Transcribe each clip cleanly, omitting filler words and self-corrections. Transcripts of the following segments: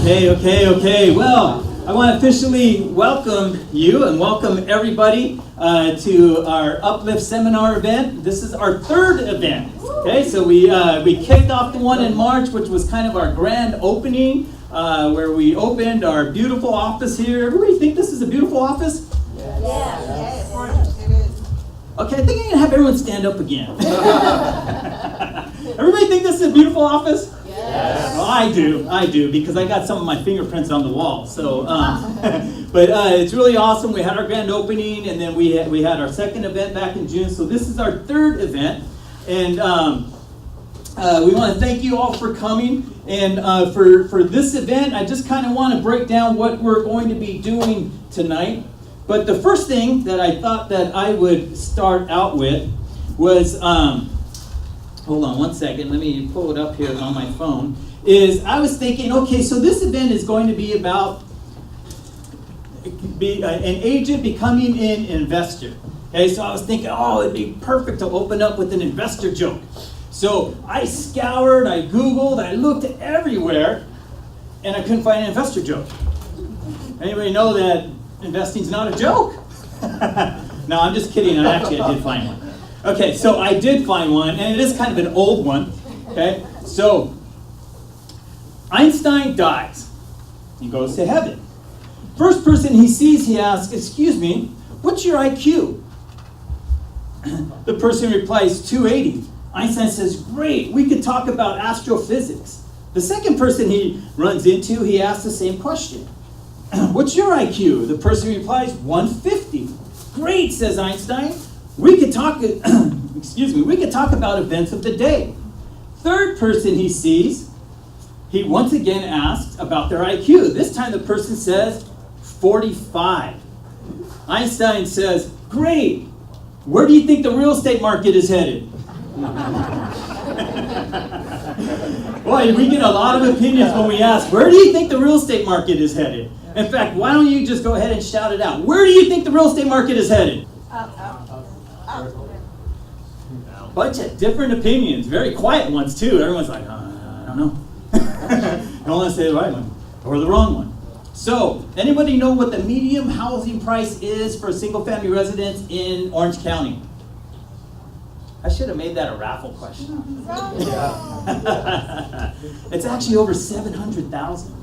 Okay. Well, I want to officially welcome you and welcome everybody to our Uplift seminar event. This is our third event. Okay, so we kicked off the one in March, which was kind of our grand opening, where we opened our beautiful office here. Everybody think this is a beautiful office? Yes. Okay, I think I'm gonna have everyone stand up again. Everybody think this is a beautiful office? Yes. Well, I do, because I got some of my fingerprints on the wall. So, but it's really awesome. We had our grand opening, and then we had our second event back in June. So this is our third event, and we want to thank you all for coming. And for this event, I just kind of want to break down what we're going to be doing tonight. But the first thing that I thought that I would start out with was. Hold on one second, let me pull it up here on my phone, is I was thinking, okay, so this event is going to be about an agent becoming an investor. Okay, so I was thinking, oh, it'd be perfect to open up with an investor joke. So I scoured, I Googled, I looked everywhere, and I couldn't find an investor joke. Anybody know that investing's not a joke? No, I'm just kidding, I did find one. Okay, so I did find one, and it is kind of an old one. Okay, so Einstein dies. He goes to heaven. First person he sees, he asks, "Excuse me, what's your IQ?" The person replies, 280. Einstein says, "Great, we could talk about astrophysics." The second person he runs into, he asks the same question. "What's your IQ?" The person replies, 150. "Great," says Einstein. We could talk about events of the day. Third person he sees, he once again asks about their IQ. This time the person says 45. Einstein says, "Great, where do you think the real estate market is headed?" Boy, we get a lot of opinions when we ask, where do you think the real estate market is headed? In fact, why don't you just go ahead and shout it out? Where do you think the real estate market is headed? Bunch of different opinions, very quiet ones too. Everyone's like, I don't know. I don't want to say the right one or the wrong one. So, anybody know what the median housing price is for a single family residence in Orange County? I should have made that a raffle question. It's actually over 700,000.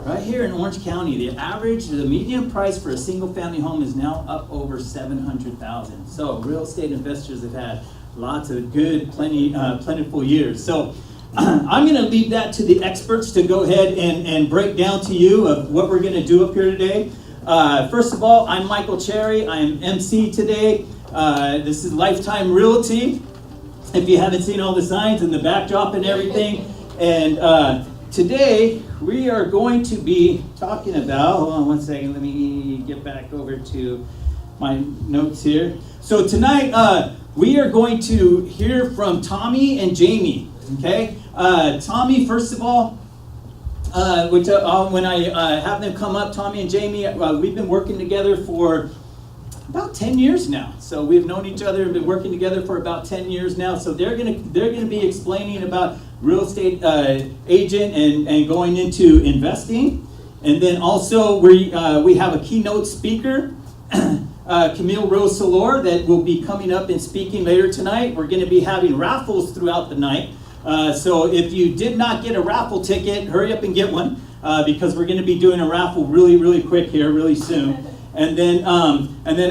Right here in Orange County, the median price for a single-family home is now up over 700,000. So real estate investors have had lots of good, plentiful years. So I'm going to leave that to the experts to go ahead and break down to you of what we're going to do up here today. First of all, I'm Michael Cherry. I'm MC today. This is Lifetime Realty. If you haven't seen all the signs and the backdrop and everything, and today, we are going to be talking about, hold on one second, let me get back over to my notes here. So tonight, we are going to hear from Tommy and Jamie, okay? Tommy, first of all, when I have them come up, Tommy and Jamie, we've been working together for about 10 years now. So we've known each other and been working together for about 10 years now. So they're gonna be explaining about real estate agent and going into investing. And then also we have a keynote speaker, Camille Rose Salor, that will be coming up and speaking later tonight. We're gonna be having raffles throughout the night. So if you did not get a raffle ticket, hurry up and get one, because we're gonna be doing a raffle really, really quick here, really soon. And then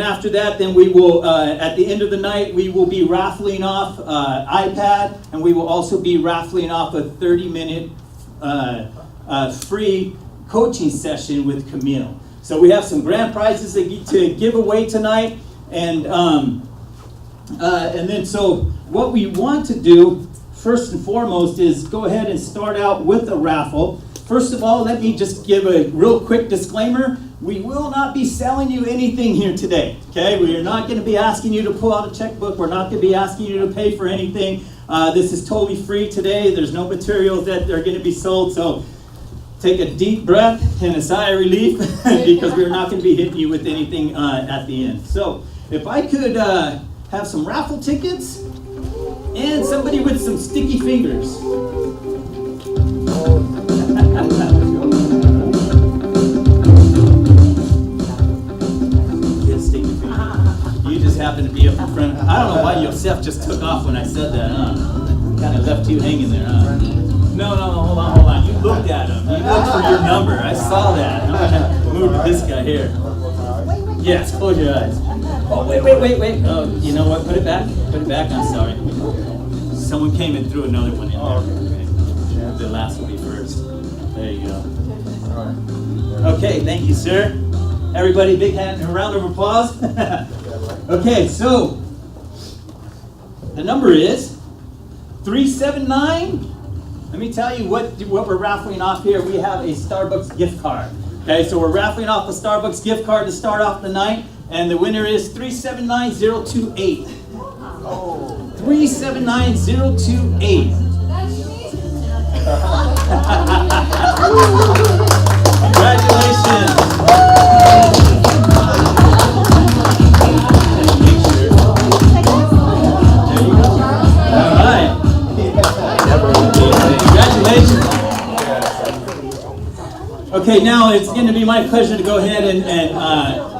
after that, then we will, at the end of the night, we will be raffling off iPad, and we will also be raffling off a 30-minute free coaching session with Camille. So we have some grand prizes to give away tonight, and then so what we want to do first and foremost is go ahead and start out with a raffle. First of all, let me just give a real quick disclaimer. We will not be selling you anything here today, okay? We are not going to be asking you to pull out a checkbook. We're not going to be asking you to pay for anything. This is totally free today. There's no materials that are going to be sold, so take a deep breath and a sigh of relief because we're not going to be hitting you with anything at the end. So if I could have some raffle tickets and somebody with some sticky fingers. what Seth just took off when I said that, huh? Kind of left you hanging there, huh? No, hold on. You looked at him. You looked for your number. I saw that. I'm gonna move to this guy here. Yes, close your eyes. Oh, wait. Oh, you know what? Put it back. I'm sorry. Someone came and threw another one in there. Okay. The last will be first. There you go. Okay, thank you, sir. Everybody, big hand, a round of applause. Okay, so the number is 379. Let me tell you what we're raffling off here. We have a Starbucks gift card. Okay, so we're raffling off a Starbucks gift card to start off the night, and the winner is 379028. 379028. Congratulations. There you go. All right. Congratulations. Okay, now it's going to be my pleasure to go ahead and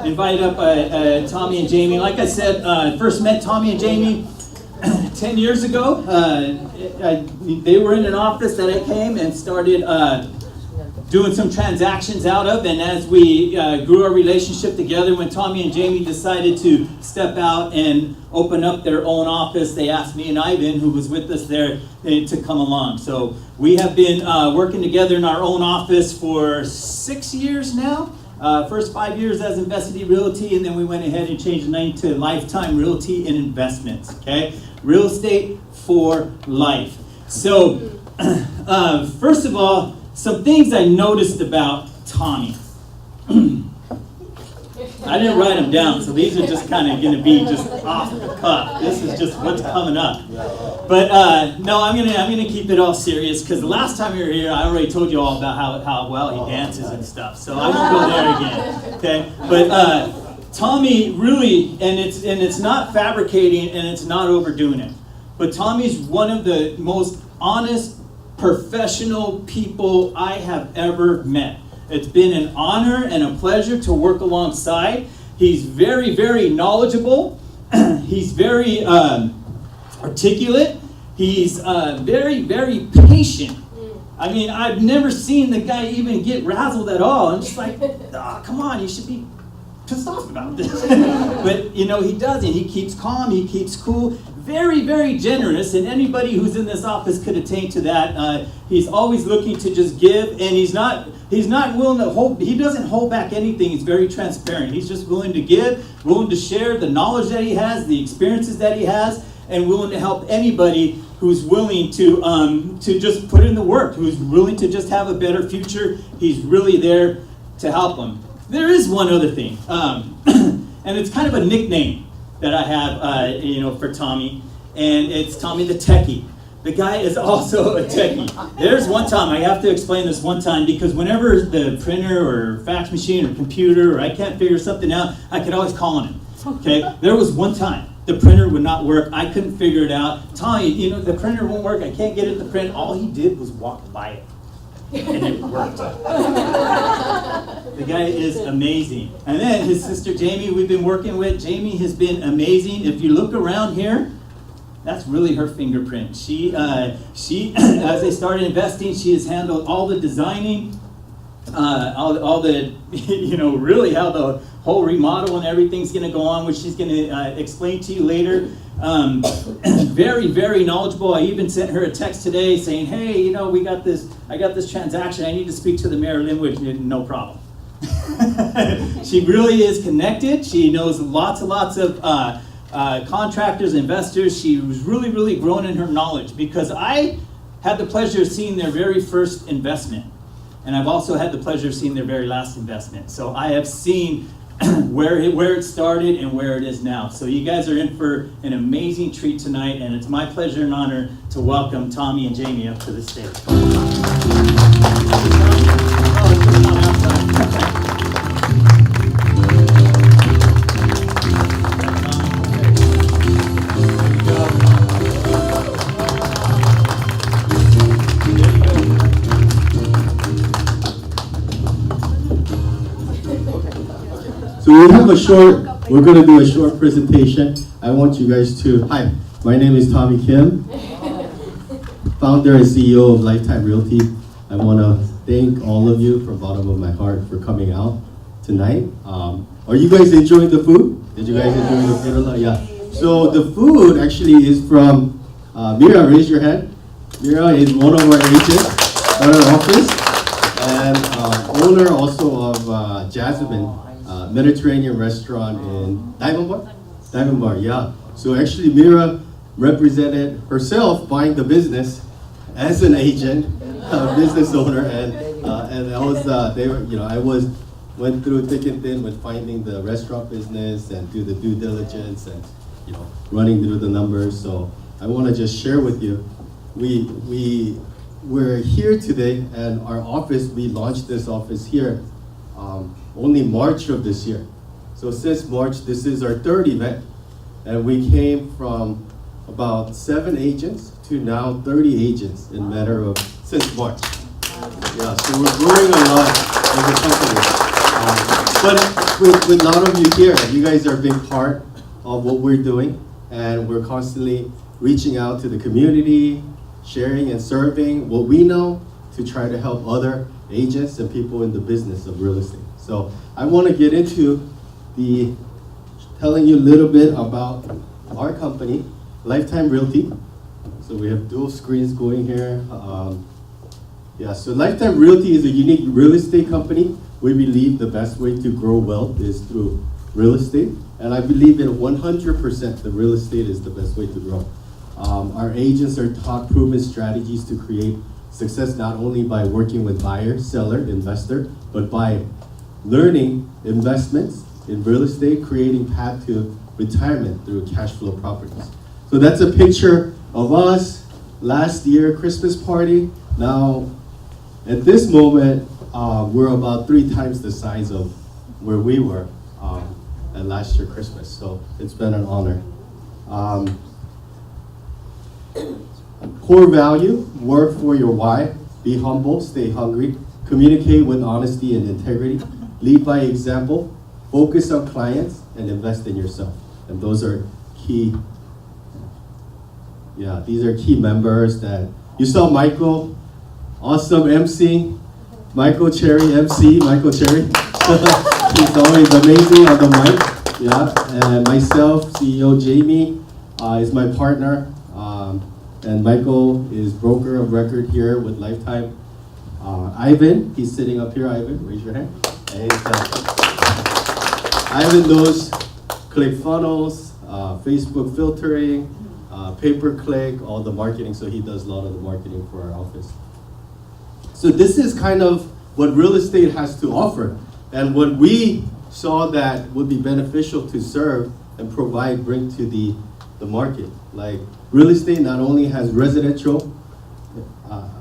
invite up Tommy and Jamie. Like I said, first met Tommy and Jamie 10 years ago. They were in an office that I came and started doing some transactions out of, and as we grew our relationship together, when Tommy and Jamie decided to step out and open up their own office, they asked me and Ivan, who was with us there, to come along. So we have been working together in our own office for 6 years now. First 5 years as Invested Realty, and then we went ahead and changed the name to Lifetime Realty and Investments. Okay, real estate for life. So first of all, some things I noticed about Tommy. I didn't write them down, so these are just kind of going to be just off the cuff. This is just what's coming up. But no, I'm gonna keep it all serious, because the last time you were here, I already told you all about how well he dances and stuff. So I won't go there again. Okay, but Tommy really, and it's not fabricating and it's not overdoing it. But Tommy's one of the most honest, professional people I have ever met. It's been an honor and a pleasure to work alongside. He's very, very knowledgeable. He's very articulate. He's very, very patient. I mean, I've never seen the guy even get razzled at all. I'm just like, oh, come on, you should be pissed off about this. But, you know, he doesn't. He keeps calm. He keeps cool. Very, very generous, and anybody who's in this office could attain to that. He's always looking to just give, and he's not willing to hold. He doesn't hold back anything. He's very transparent. He's just willing to give, willing to share the knowledge that he has, the experiences that he has, and willing to help anybody who's willing to just put in the work, who's willing to just have a better future. He's really there to help them. There is one other thing, and it's kind of a nickname that I have, for Tommy, and it's Tommy the Techie. The guy is also a techie. There's one time, I have to explain this one time, because whenever the printer or fax machine or computer, or I can't figure something out, I could always call on him, okay? There was one time, the printer would not work, I couldn't figure it out. Tommy, the printer won't work, I can't get it to print. All he did was walk by it, and it worked. The guy is amazing. And then his sister Jamie, we've been working with. Jamie has been amazing. If you look around here, that's really her fingerprint. She as they started investing, she has handled all the designing, all the, really how the whole remodel and everything's going to go on, which she's going to explain to you later. Very, very knowledgeable. I even sent her a text today saying, hey, I got this transaction. I need to speak to the mayor of Linwood. No problem. She really is connected. She knows lots and lots of contractors, investors. She was really, really growing in her knowledge, because I had the pleasure of seeing their very first investment. And I've also had the pleasure of seeing their very last investment. So I have seen where it started and where it is now. So you guys are in for an amazing treat tonight, and it's my pleasure and honor to welcome Tommy and Jamie up to the stage. So we're going to do a short presentation I want you guys to, hi, my name is Tommy Kim, founder and CEO of Lifetime Realty. I want to thank all of you from the bottom of my heart for coming out tonight. Are you guys enjoying the food? Did you guys enjoy the food a lot? Yeah. So the food actually is from Mira, raise your hand. Mira is one of our agents at our office and owner also of Jasmine Mediterranean restaurant in Diamond Bar? Diamond Bar, yeah. So actually Mira represented herself buying the business as an agent, business owner, and I was went through thick and thin with finding the restaurant business and do the due diligence and running through the numbers. So I want to just share with you, we're here today, and our office, we launched this office here only March of this year. So since March, this is our third event, and we came from about 7 agents to now 30 agents in a matter of since March. Yeah, so we're growing a lot as a company. But with a lot of you here, you guys are a big part of what we're doing, and we're constantly reaching out to the community, sharing and serving what we know to try to help other agents and people in the business of real estate. So I want to get into telling you a little bit about our company, Lifetime Realty. So we have dual screens going here. So Lifetime Realty is a unique real estate company. We believe the best way to grow wealth is through real estate. And I believe in 100% the real estate is the best way to grow. Our agents are taught proven strategies to create success not only by working with buyer, seller, investor, but by learning investments in real estate, creating path to retirement through cash flow properties. So that's a picture of us last year, Christmas party. Now, at this moment, we're about 3 times the size of where we were at last year Christmas. So it's been an honor. Core value, work for your why, be humble, stay hungry, communicate with honesty and integrity, lead by example, focus on clients, and invest in yourself. And those are key, these are key members that, you saw Michael, awesome MC, Michael Cherry, MC, Michael Cherry. He's always amazing on the mic. And myself, CEO Jamie, is my partner. And Michael is broker of record here with Lifetime. Ivan, he's sitting up here. Ivan, raise your hand. And, Ivan knows ClickFunnels, Facebook filtering, pay-per-click, all the marketing. So he does a lot of the marketing for our office. So this is kind of what real estate has to offer. And what we saw that would be beneficial to serve and provide, bring to the market. Like real estate not only has residential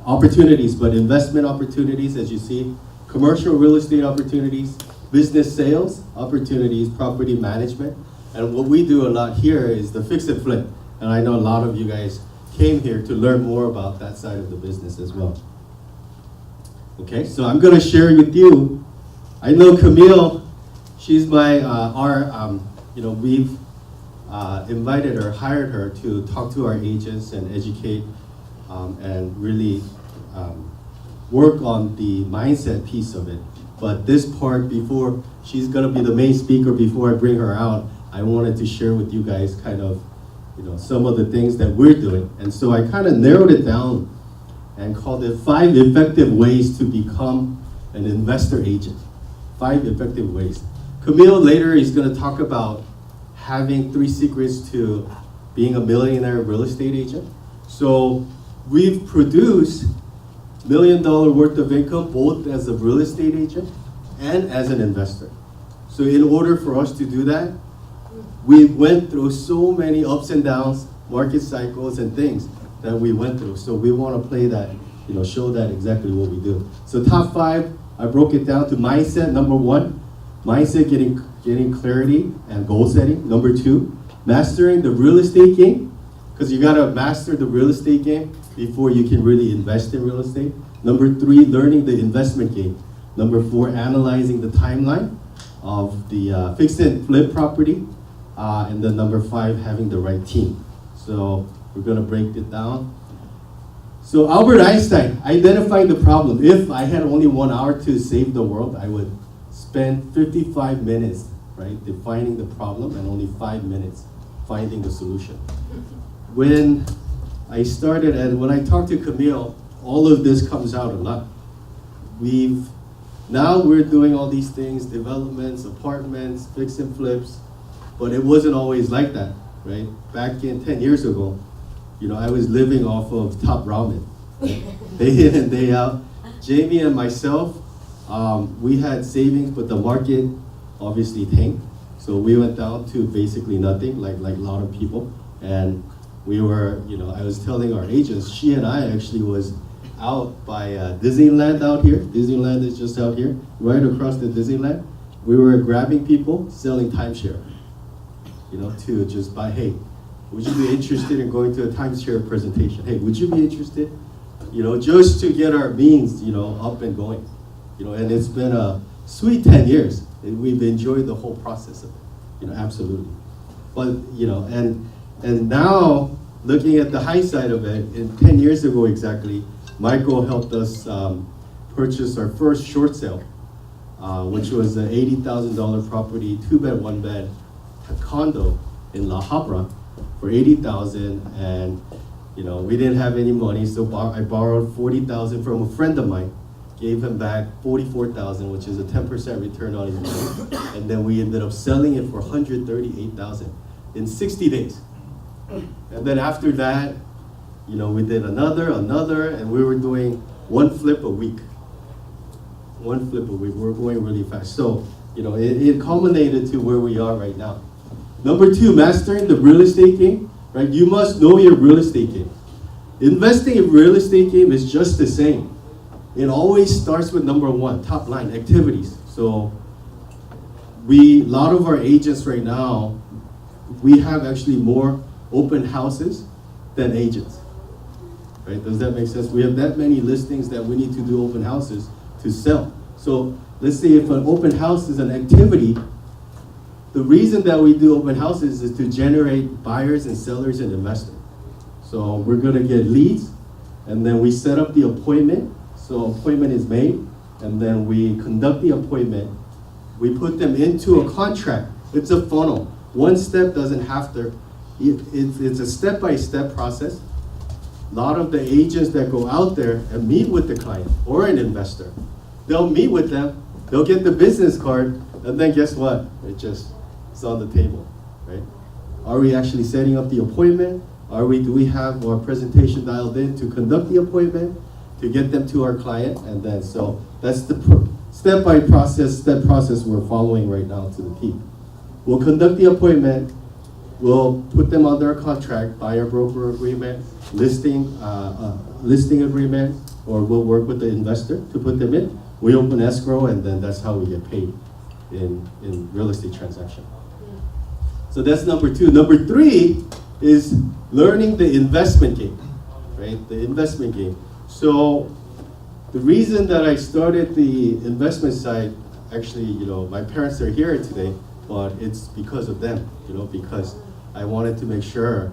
opportunities, but investment opportunities, as you see, commercial real estate opportunities, business sales opportunities, property management. And what we do a lot here is the fix and flip. And I know a lot of you guys came here to learn more about that side of the business as well. Okay, so I'm gonna share with you, I know Camille, she's my, we've invited her, hired her to talk to our agents and educate and really work on the mindset piece of it. But this part, before she's gonna be the main speaker, before I bring her out, I wanted to share with you guys kind of, some of the things that we're doing. And so I kind of narrowed it down and called it 5 effective ways to become an investor agent. 5 effective ways. Camille later is gonna talk about having 3 secrets to being a millionaire real estate agent. So we've produced $1 million worth of income, both as a real estate agent and as an investor. So in order for us to do that, we went through so many ups and downs, market cycles and things that we went through. So we want to play that, show that exactly what we do. So top 5, I broke it down to mindset. Number 1, mindset, getting clarity and goal setting. Number 2, mastering the real estate game, because you got to master the real estate game before you can really invest in real estate. Number 3, learning the investment game. Number 4, analyzing the timeline of the fix and flip property. And then number 5, having the right team. So we're gonna break it down. So Albert Einstein identified the problem. If I had only 1 hour to save the world, I would spend 55 minutes, right, defining the problem and only 5 minutes finding the solution. When I started and when I talked to Camille, all of this comes out a lot. Now we're doing all these things, developments, apartments, fix and flips, but it wasn't always like that, right? Back in 10 years ago, I was living off of top ramen, right? Day in and day out. Jamie and myself, we had savings, but the market obviously tanked. So we went down to basically nothing, like a lot of people. And we were, I was telling our agents, she and I actually was out by Disneyland out here. Disneyland is just out here, right across the Disneyland. We were grabbing people, selling timeshare, to just buy, hey, would you be interested in going to a timeshare presentation? Hey, would you be interested? Just to get our beans, up and going. And it's been a sweet 10 years. And we've enjoyed the whole process of it, absolutely. But, and now, looking at the high side of it, 10 years ago exactly, Michael helped us purchase our first short sale, which was an $80,000 property, 2-bed, 1-bed, a condo in La Habra for $80,000, and we didn't have any money, so I borrowed $40,000 from a friend of mine, gave him back $44,000, which is a 10% return on his money, and then we ended up selling it for $138,000 in 60 days. And then after that, we did another, and we were doing 1 flip a week. 1 flip a week. We're going really fast. So, it culminated to where we are right now. Number 2, mastering the real estate game, right? You must know your real estate game. Investing in real estate game is just the same. It always starts with number 1, top line, activities. So a lot of our agents right now, we have actually more open houses than agents, right? Does that make sense? We have that many listings that we need to do open houses to sell. So let's say if an open house is an activity, the reason that we do open houses is to generate buyers and sellers and investors. So we're gonna get leads, and then we set up the appointment. So appointment is made, and then we conduct the appointment. We put them into a contract. It's a funnel. One step doesn't have to, it's a step-by-step process. A lot of the agents that go out there and meet with the client or an investor, they'll meet with them, they'll get the business card, and then guess what? It's on the table, right? Are we actually setting up the appointment? Do we have our presentation dialed in to conduct the appointment, to get them to our client? And then, so that's the step process we're following right now to the T. We'll conduct the appointment, we'll put them under a contract, buyer broker agreement, listing agreement, or we'll work with the investor to put them in. We open escrow, and then that's how we get paid in real estate transaction. So that's number 2. Number 3 is learning the investment game, right? The investment game. So the reason that I started the investment side, actually, my parents are here today, but it's because of them, because I wanted to make sure,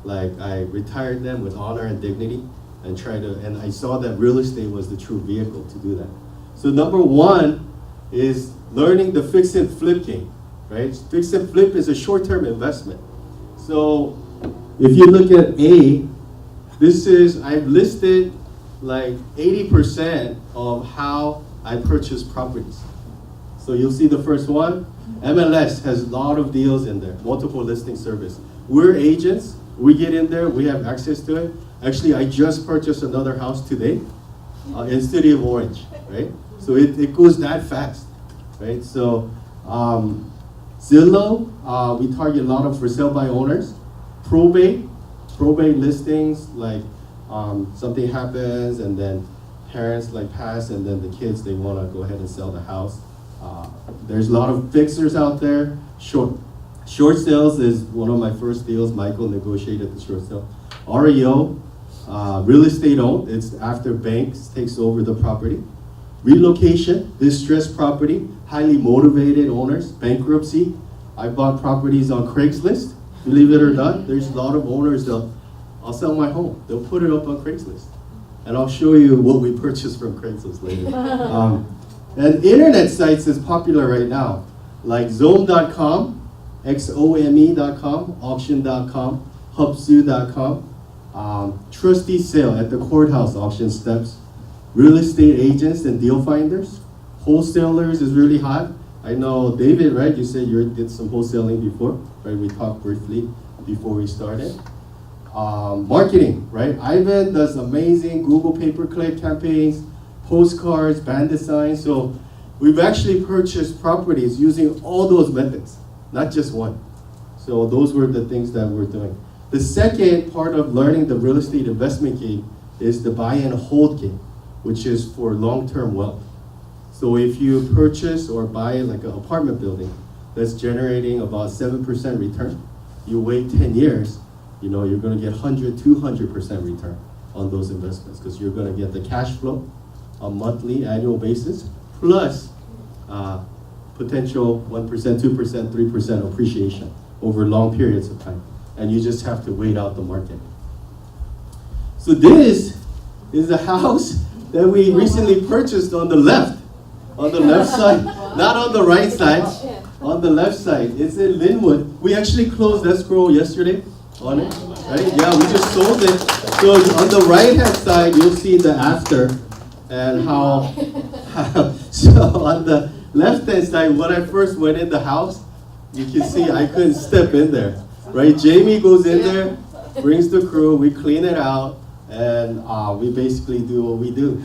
I retired them with honor and dignity, and I saw that real estate was the true vehicle to do that. So number 1 is learning the fix and flip game, right? Fix and flip is a short-term investment. So if you look at A, I've listed 80% of how I purchase properties. So you'll see the first one. MLS has a lot of deals in there, multiple listing service. We're agents, we get in there, we have access to it. Actually, I just purchased another house today in City of Orange, right? So it goes that fast, right? So Zillow, we target a lot of for sale by owners. Probate listings, something happens and then parents pass, and then the kids, they want to go ahead and sell the house. There's a lot of fixers out there. Short sales is one of my first deals. Michael negotiated the short sale. REO, real estate owned. It's after banks takes over the property. Relocation, distressed property, highly motivated owners. Bankruptcy, I bought properties on Craigslist. Believe it or not, there's a lot of owners that I'll sell my home. They'll put it up on Craigslist. And I'll show you what we purchased from Craigslist later. And internet sites is popular right now, like Zome.com, XOME.com, auction.com, Hubzu.com, trustee sale at the courthouse auction steps, real estate agents and deal finders, wholesalers is really hot. I know David, right? You said you did some wholesaling before, right? We talked briefly before we started. Marketing, right? Ivan does amazing Google pay-per-click campaigns, postcards, band designs. So we've actually purchased properties using all those methods, not just one. So those were the things that we're doing. The second part of learning the real estate investment game is the buy and hold game, which is for long-term wealth. So if you purchase or buy like an apartment building that's generating about 7% return, you wait 10 years, you're gonna get 100, 200% return on those investments because you're gonna get the cash flow on monthly, annual basis, plus potential 1%, 2%, 3% appreciation over long periods of time. And you just have to wait out the market. So this is a house that we recently purchased on the left side, not on the right side, on the left side. It's in Linwood. We actually closed escrow yesterday on it, right? Yeah, we just sold it. So on the right-hand side, you'll see the after and how so on the left-hand side, when I first went in the house, you can see I couldn't step in there, right? Jamie goes in there, brings the crew, we clean it out, and we basically do what we do.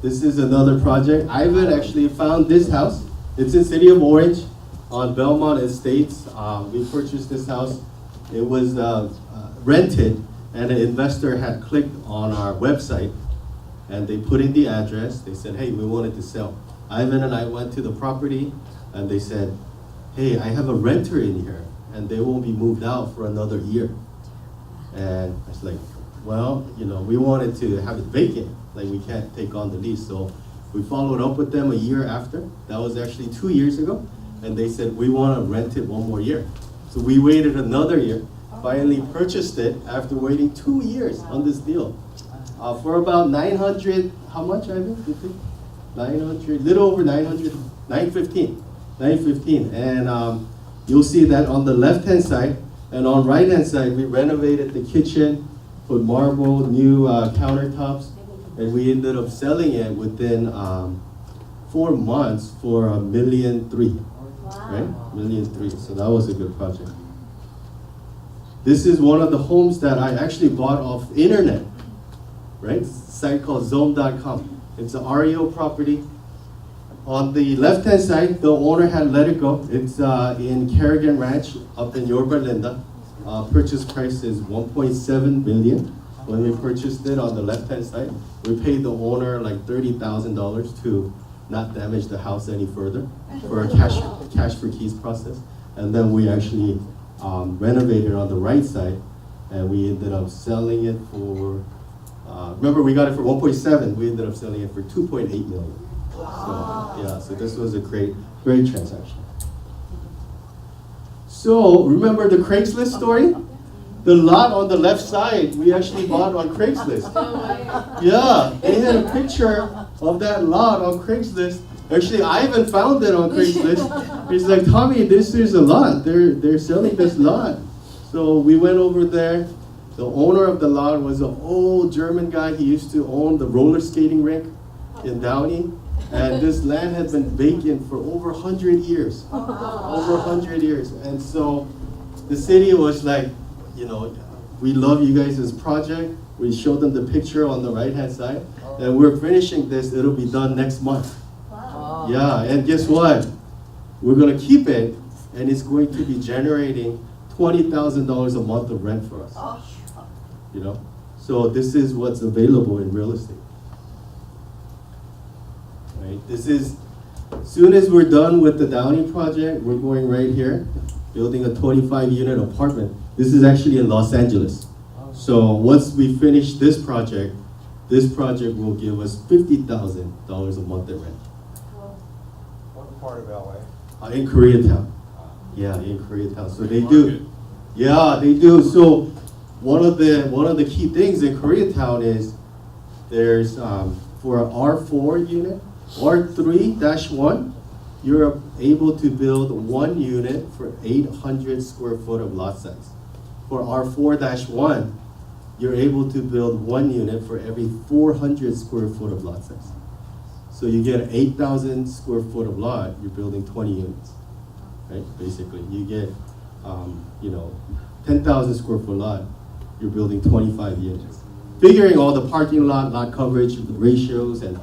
This is another project. Ivan actually found this house. It's in City of Orange on Belmont Estates. We purchased this house. It was rented, and an investor had clicked on our website, and they put in the address. They said, hey, we wanted to sell. Ivan and I went to the property, and they said, hey, I have a renter in here, and they won't be moved out for another year. And I was like, well, we wanted to have it vacant. Like, we can't take on the lease. So we followed up with them a year after. That was actually 2 years ago. And they said, we want to rent it one more year. So we waited another year, finally purchased it after waiting 2 years on this deal. For about 900, how much, Ivan? 900, little over 900, 915. And you'll see that on the left-hand side. And on right-hand side, we renovated the kitchen, put marble, new countertops, and we ended up selling it within 4 months for $1.3 million, right? $1.3 million. So that was a good project. This is one of the homes that I actually bought off internet, right? It's a site called Zome.com. It's an REO property. On the left-hand side, the owner had let it go. It's in Kerrigan Ranch up in Yorba Linda. Purchase price is $1.7 million. When we purchased it on the left-hand side, we paid the owner like $30,000 to not damage the house any further for a cash for keys process. And then we actually renovated on the right side, and we ended up selling it for, remember we got it for 1.7, we ended up selling it for 2.8 million. So, yeah, so this was a great transaction. So, remember the Craigslist story? The lot on the left side, we actually bought on Craigslist. Yeah, they had a picture of that lot on Craigslist. Actually, Ivan found it on Craigslist. He's like, Tommy, this is a lot. They're selling this lot. So we went over there. The owner of the lot was an old German guy. He used to own the roller skating rink in Downey. And this land had been vacant for over 100 years. Over 100 years. And so the city was like, we love you guys' project. We showed them the picture on the right-hand side. And we're finishing this. It'll be done next month. Yeah, and guess what? We're going to keep it, and it's going to be generating $20,000 a month of rent for us. So this is what's available in real estate. Right? This is, as soon as we're done with the Downey project, we're going right here, building a 25-unit apartment. This is actually in Los Angeles. So once we finish this project will give us $50,000 a month in rent. What part of LA? In Koreatown. Yeah, in Koreatown. So they do. Yeah, they do. So one of the key things in Koreatown is there's for an R4 unit, R3-1, you're able to build one unit for 800 square foot of lot size. For R4-1, you're able to build one unit for every 400 square foot of lot size. So you get 8,000 square foot of lot, you're building 20 units, right? Basically, you get, 10,000 square foot lot, you're building 25 units. Figuring all the parking lot coverage, the ratios, and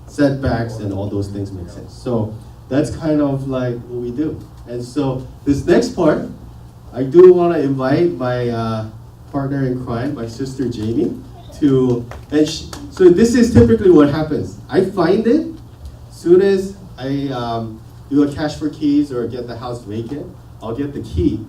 setbacks and all those things make sense. So that's kind of like what we do. And so this next part, I do want to invite my partner in crime, my sister Jamie, so this is typically what happens. I find it, soon as I do a cash for keys or get the house vacant, I'll get the key.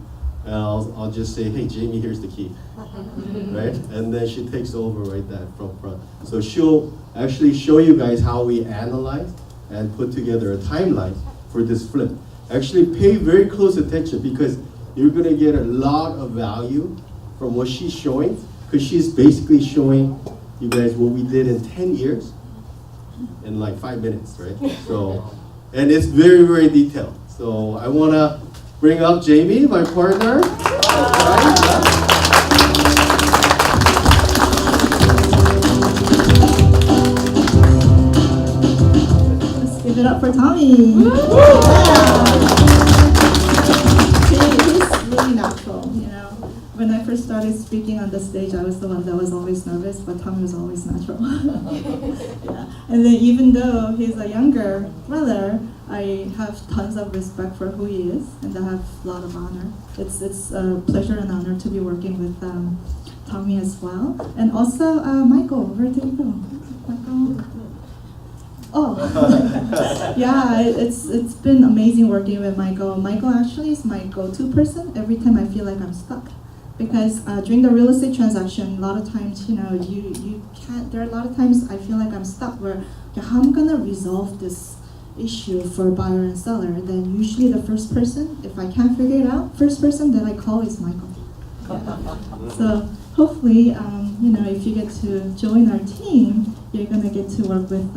And I'll just say, hey, Jamie, here's the key, right? And then she takes over right there from front. So she'll actually show you guys how we analyze and put together a timeline for this flip. Actually pay very close attention because you're gonna get a lot of value from what she's showing, because she's basically showing you guys what we did in 10 years in like 5 minutes, right? So, and it's very, very detailed. So I wanna bring up Jamie, my partner. Let's give it up for Tommy. He's really natural, When I first started speaking on the stage, I was the one that was always nervous, but Tommy was always natural. Yeah. And then even though he's a younger brother, I have tons of respect for who he is, and I have a lot of honor. It's a pleasure and honor to be working with Tommy as well. And also, Michael, where did he go? Michael? Oh, yeah, it's been amazing working with Michael. Michael actually is my go-to person every time I feel like I'm stuck. Because during the real estate transaction, a lot of times, you can't, there are a lot of times I feel like I'm stuck where, how I'm gonna resolve this issue for buyer and seller. Then usually the first person, if I can't figure it out, first person that I call is Michael. Yeah. So hopefully, if you get to join our team, you're gonna get to work with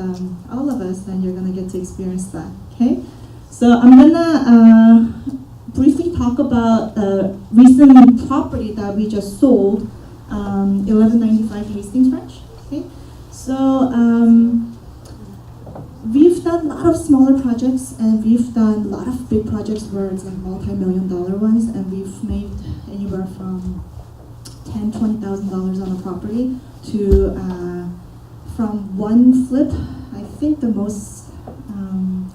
all of us, and you're gonna get to experience that, okay? So I'm gonna briefly talk about the recent property that we just sold, 1195 Hastings Ranch. Okay, so we've done a lot of smaller projects, and we've done a lot of big projects where it's like multi-million-dollar ones, and we've made anywhere from $10,000-$20,000 on a property to from one flip. I think the most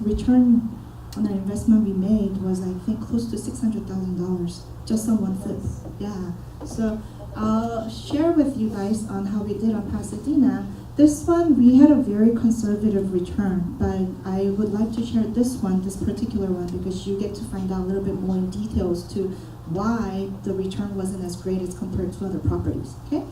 return on our investment we made was, I think, close to $600,000 just on one flip. Yeah. So I'll share with you guys on how we did on Pasadena. This one, we had a very conservative return, but I would like to share this particular one, because you get to find out a little bit more in details to why the return wasn't as great as compared to other properties, okay?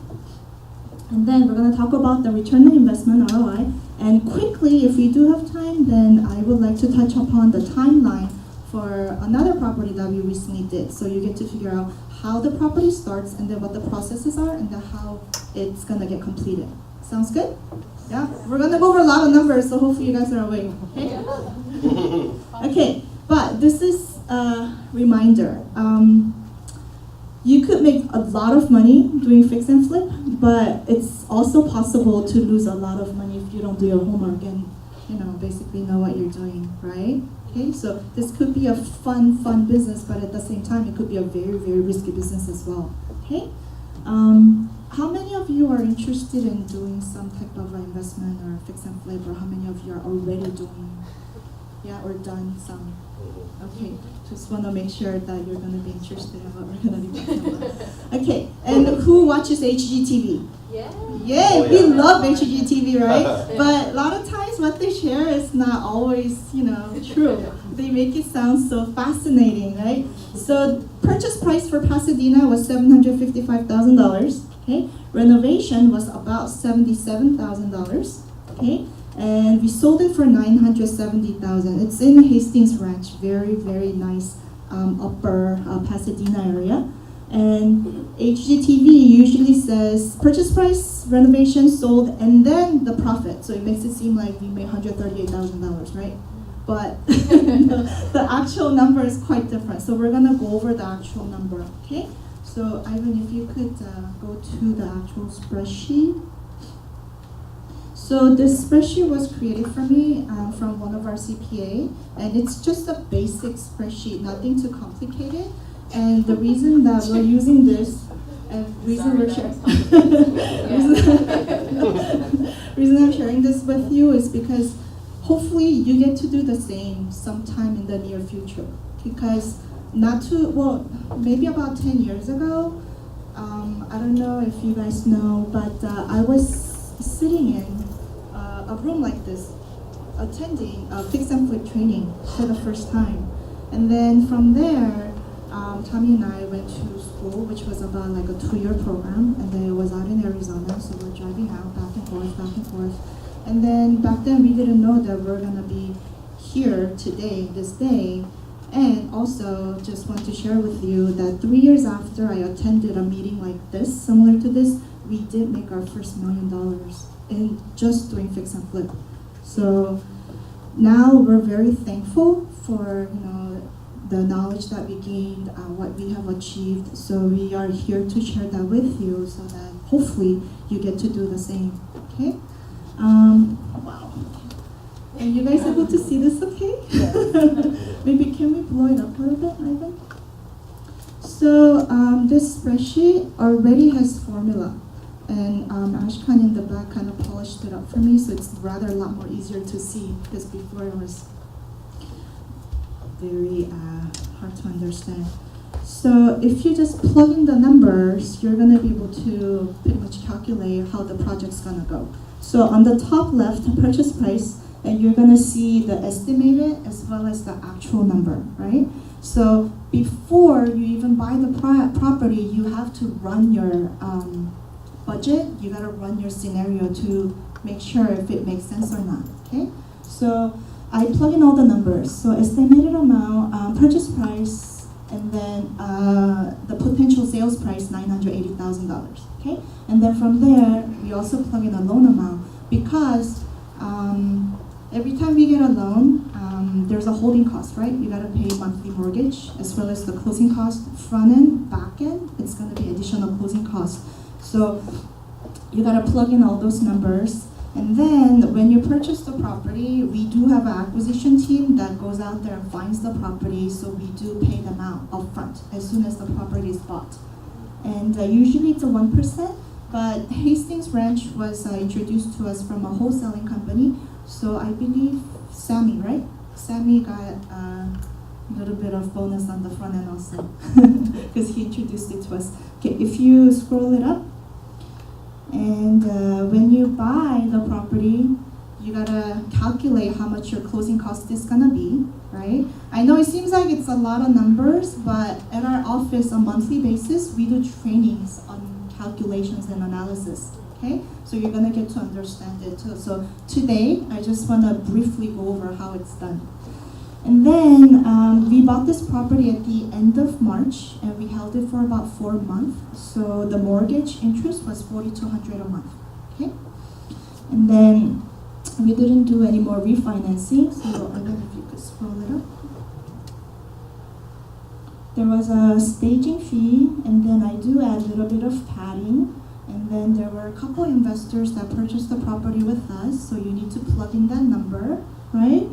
And then we're going to talk about the return on investment, ROI. And quickly, if we do have time, then I would like to touch upon the timeline for another property that we recently did. So you get to figure out how the property starts, and then what the processes are, and then how it's going to get completed. Sounds good? Yeah? We're going to go over a lot of numbers, so hopefully you guys are awake. Okay? Okay, but this is a reminder. You could make a lot of money doing fix and flip, but it's also possible to lose a lot of money if you don't do your homework and basically know what you're doing, right? Okay, so this could be a fun business, but at the same time, it could be a very, very risky business as well. Okay, how many of you are interested in doing some type of investment or fix and flip, or how many of you are already doing, or done some? Okay, just want to make sure that you're going to be interested in what we're going to be talking about. Okay, and who watches HGTV? Yeah. Yeah, we love HGTV, right? But a lot of times what they share is not always, true. They make it sound so fascinating, right? So purchase price for Pasadena was $755,000. Okay, renovation was about $77,000. Okay, And we sold it for $970,000. It's in Hastings Ranch, very, very nice upper Pasadena area. And HGTV usually says purchase price, renovation, sold, and then the profit. So it makes it seem like we made $138,000, right? But the actual number is quite different. So we're gonna go over the actual number, okay? So Ivan, if you could go to the actual spreadsheet. So this spreadsheet was created for me from one of our CPA, and it's just a basic spreadsheet, nothing too complicated. And the reason that we're using this, and reason I'm sharing this with you is because hopefully you get to do the same sometime in the near future. Because maybe about 10 years ago, I don't know if you guys know, but I was sitting in a room like this, attending a fix and flip training for the first time. And then from there, Tommy and I went to school, which was about like a 2-year program, and then it was out in Arizona, so we're driving out back and forth. And then back then we didn't know that we're gonna be here today, this day. And also just want to share with you that 3 years after I attended a meeting like this, similar to this, we did make our first $1 million in just doing fix and flip. So now we're very thankful for the knowledge that we gained, what we have achieved. So we are here to share that with you so that hopefully you get to do the same, okay? Wow. Are you guys able to see this okay? Maybe can we blow it up a little bit, Ivan? So this spreadsheet already has formula. And Ashkan in the back kind of polished it up for me, so it's rather a lot more easier to see, because before it was very hard to understand. So if you just plug in the numbers, you're going to be able to pretty much calculate how the project's going to go. So on the top left, purchase price, and you're going to see the estimated as well as the actual number, right? So before you even buy the property, you have to run your budget. You got to run your scenario to make sure if it makes sense or not, okay? So I plug in all the numbers. So estimated amount, purchase price, and then the potential sales price, $980,000, okay? And then from there, we also plug in a loan amount because every time we get a loan, there's a holding cost, right? You gotta pay monthly mortgage as well as the closing cost, front end, back end. It's gonna be additional closing costs. So you gotta plug in all those numbers. And then when you purchase the property, we do have an acquisition team that goes out there and finds the property, so we do pay them out upfront as soon as the property is bought. And usually it's a 1%, but Hastings Ranch was introduced to us from a wholesaling company. So I believe Sammy, right? Sammy got a little bit of bonus on the front end also, because he introduced it to us. Okay, if you scroll it up, and when you buy the property, you gotta calculate how much your closing cost is gonna be, right? I know it seems like it's a lot of numbers, but at our office on a monthly basis, we do trainings on calculations and analysis, okay? So you're gonna get to understand it too. So today, I just wanna briefly go over how it's done. And then we bought this property at the end of March, and we held it for about 4 months. So the mortgage interest was $4,200 a month, okay? And then we didn't do any more refinancing. So again, if you could scroll it up. There was a staging fee, and then I do add a little bit of padding. And then there were a couple investors that purchased the property with us, so you need to plug in that number, right?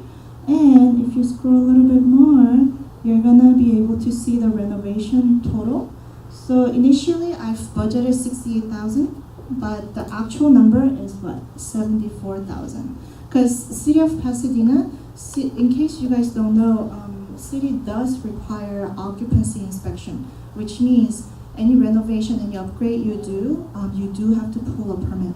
And if you scroll a little bit more, you're gonna be able to see the renovation total. So initially I've budgeted $68,000, but the actual number is what? $74,000. Because City of Pasadena, in case you guys don't know, city does require occupancy inspection, which means any renovation, any upgrade you do have to pull a permit.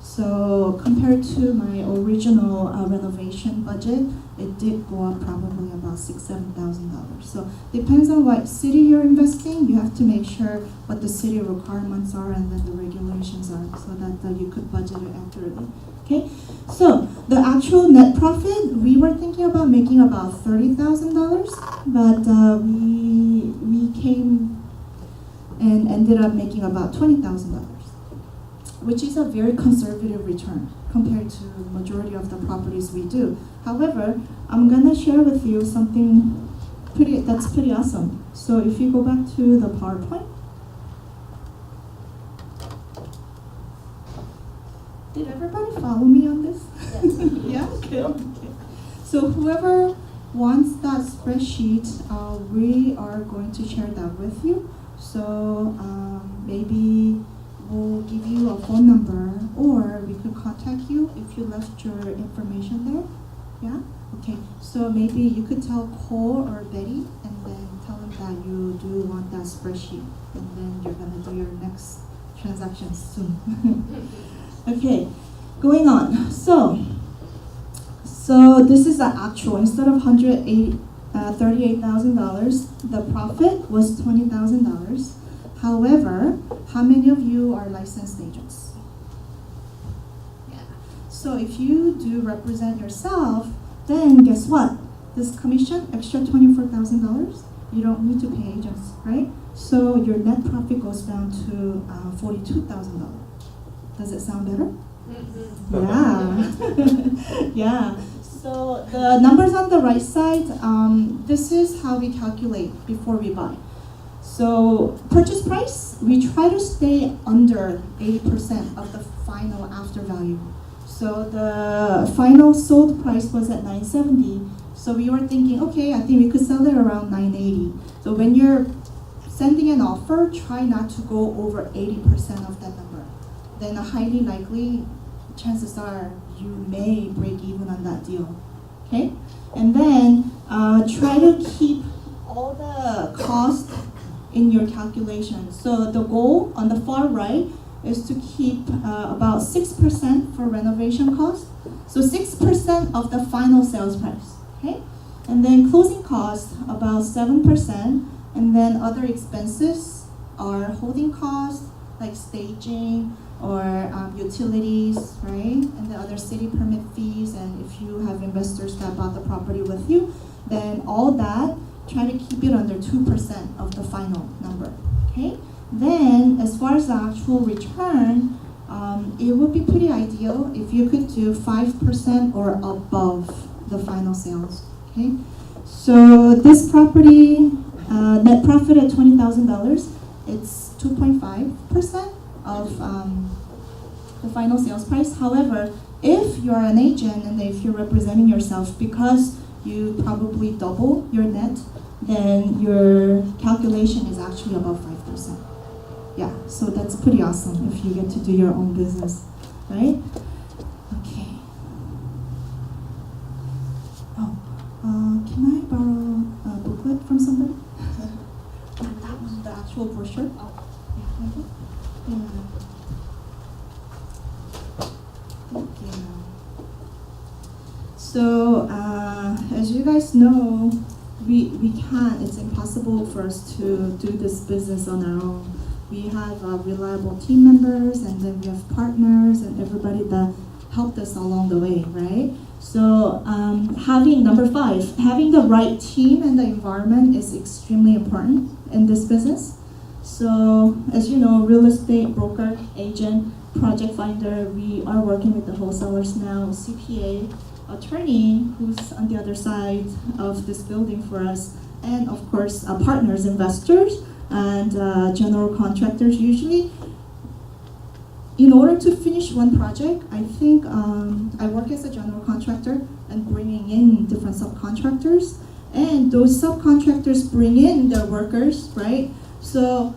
So compared to my original renovation budget, it did go up probably about $6,000-7,000. So depends on what city you're investing. You have to make sure what the city requirements are and then the regulations are, so that you could budget it accurately. Okay, so the actual net profit, we were thinking about making about $30,000, but we came and ended up making about $20,000, which is a very conservative return compared to the majority of the properties we do. However, I'm gonna share with you something that's pretty awesome. So if you go back to the PowerPoint. Did everybody follow me on this? Yeah, okay. Okay. So whoever wants that spreadsheet, we are going to share that with you. So maybe we'll give you a phone number, or we could contact you if you left your information there. Yeah? Okay. So maybe you could tell Cole or Betty and then tell them that you do want that spreadsheet, and then you're gonna do your next transaction soon. Okay, going on. So this is the actual. Instead of $38,000, the profit was $20,000. However, how many of you are licensed agents? Yeah. So if you do represent yourself, then guess what? This commission, extra $24,000, you don't need to pay agents, right? So your net profit goes down to $42,000. Does it sound better? Yeah. Yeah. So the numbers on the right side, this is how we calculate before we buy. So purchase price, we try to stay under 80% of the final after value. So the final sold price was at $970. So we were thinking, okay, I think we could sell it around $980. So when you're sending an offer, try not to go over 80% of that number. Then highly likely, chances are you may break even on that deal. Okay? And then try to keep all the costs in your calculation. So the goal on the far right is to keep about 6% for renovation costs. So 6% of the final sales price. Okay? And then closing costs about 7%. And then other expenses are holding costs like staging or utilities, right? And the other city permit fees. And if you have investors that bought the property with you, then all that, try to keep it under 2% of the final number, okay? Then, as far as the actual return, it would be pretty ideal if you could do 5% or above the final sales, okay? So this property, net profit at $20,000, it's 2.5% of the final sales price. However, if you're an agent and if you're representing yourself, because you probably double your net, then your calculation is actually about 5%. Yeah, so that's pretty awesome if you get to do your own business, right? Okay. Oh, can I borrow a booklet from somebody? That was the actual brochure. Oh, yeah, maybe? Yeah. Thank you. So, as you guys know, we can't, it's impossible for us to do this business on our own. We have reliable team members, and then we have partners and everybody that helped us along the way, right? So number 5, having the right team and the environment is extremely important in this business. So as you know, real estate broker, agent, project finder, we are working with the wholesalers now, CPA, attorney who's on the other side of this building for us, and of course partners, investors, and general contractors. Usually, in order to finish one project, I think I work as a general contractor and bringing in different subcontractors, and those subcontractors bring in their workers, right? So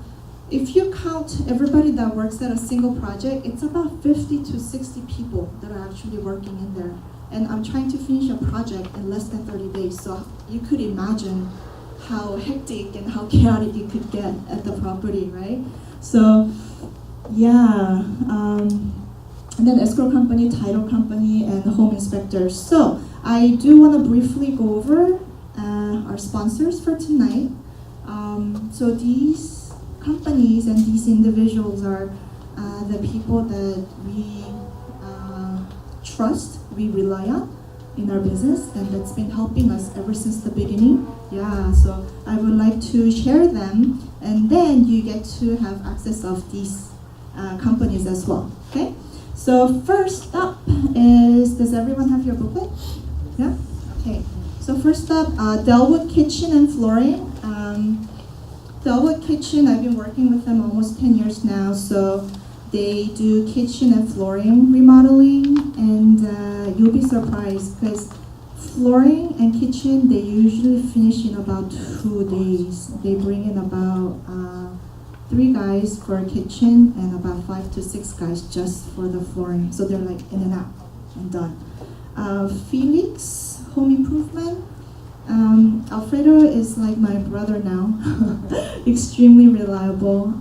if you count everybody that works at a single project, it's about 50 to 60 people that are actually working in there. And I'm trying to finish a project in less than 30 days. So you could imagine how hectic and how chaotic it could get at the property, right? So, yeah. and then escrow company, title company, and home inspector. So I do want to briefly go over our sponsors for tonight. So these companies and these individuals are the people that we trust, we rely on in our business, and that's been helping us ever since the beginning. Yeah, so I would like to share them, and then you get to have access of these companies as well. Okay. So first up is, does everyone have your booklet? Yeah? Okay. So first up, Delwood Kitchen and Flooring. Delwood Kitchen, I've been working with them almost 10 years now. So they do kitchen and flooring remodeling, and you'll be surprised because flooring and kitchen, they usually finish in about 2 days. They bring in about 3 guys for a kitchen and about 5 to 6 guys just for the flooring. So they're like in and out and done. Felix Home Improvement. Alfredo is like my brother now. Extremely reliable.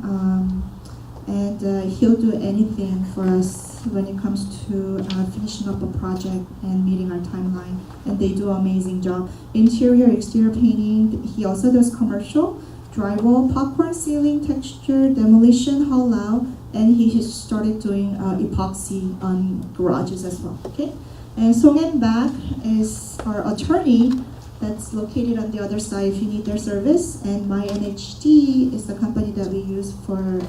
And he'll do anything for us when it comes to finishing up a project and meeting our timeline. And they do an amazing job. Interior, exterior painting. He also does commercial, drywall, popcorn ceiling, texture, demolition, hollow, and he has started doing epoxy on garages as well. Okay. And Song and Back is our attorney that's located on the other side if you need their service. And My NHD is the company that we use for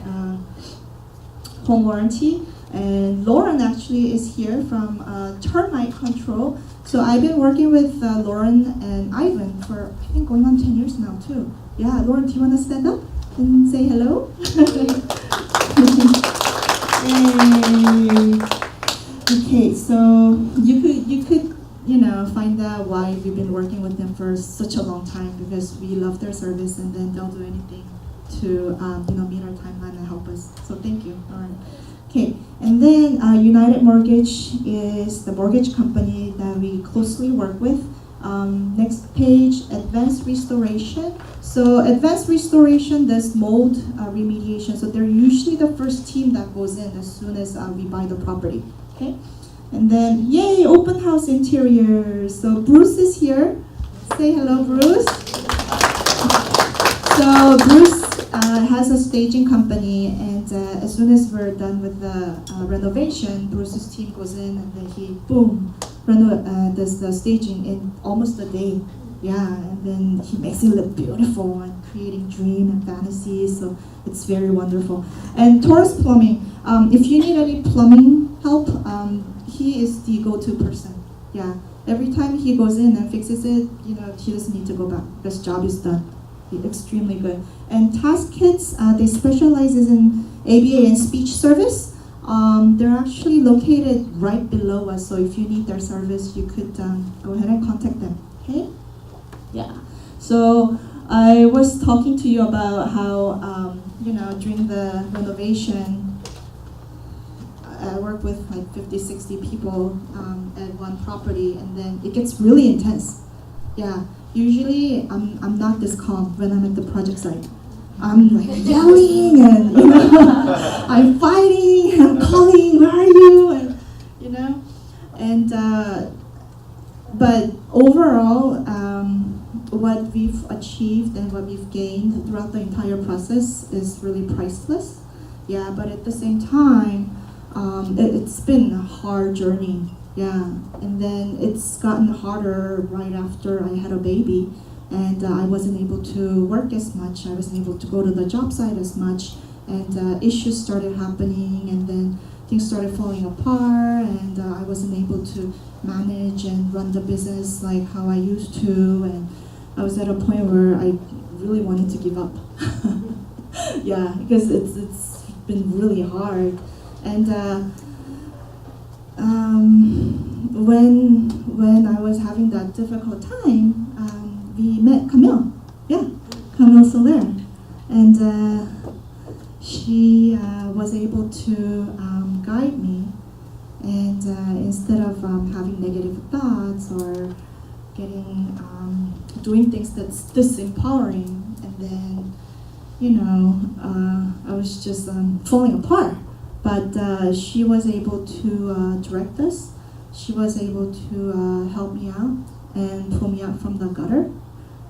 home warranty. And Lauren actually is here from Termite Control. So I've been working with Lauren and Ivan for, I think, going on 10 years now too. Yeah, Lauren, do you want to stand up and say hello? Yay. Okay, so you could find out why we've been working with them for such a long time, because we love their service, and then they'll do anything to meet our timeline and help us. So thank you, Lauren. Okay, and then United Mortgage is the mortgage company that we closely work with. Next page, Advanced Restoration. So Advanced Restoration does mold remediation. So they're usually the first team that goes in as soon as we buy the property. Okay, and then yay, open house interiors. So Bruce is here. Say hello, Bruce. So Bruce has a staging company, and as soon as we're done with the renovation, Bruce's team goes in and then he does the staging in almost a day. Yeah, and then he makes it look beautiful and creating dream and fantasies. So it's very wonderful. And Taurus Plumbing. If you need any plumbing help, he is the go-to person. Yeah, every time he goes in and fixes it, he doesn't need to go back. This job is done. Extremely good. And Task Kits, they specialize in ABA and speech service. They're actually located right below us, so if you need their service, you could go ahead and contact them. Okay? Yeah. So I was talking to you about how during the renovation, I work with like 50, 60 people at one property, and then it gets really intense. Yeah. Usually, I'm not this calm when I'm at the project site. I'm like yelling and I'm fighting. I'm calling. Where are you? And but overall, what we've achieved and what we've gained throughout the entire process is really priceless. Yeah, but at the same time, it's been a hard journey. Yeah, and then it's gotten harder right after I had a baby, and I wasn't able to work as much. I wasn't able to go to the job site as much, and issues started happening, and then things started falling apart, and I wasn't able to manage and run the business like how I used to, and I was at a point where I really wanted to give up. Yeah, because it's been really hard, and when I was having that difficult time, we met Camille. Yeah, Camille Soler, and she was able to guide me, and instead of having negative thoughts or doing things that's disempowering, and then I was just falling apart. but she was able to direct us. She was able to help me out and pull me out from the gutter.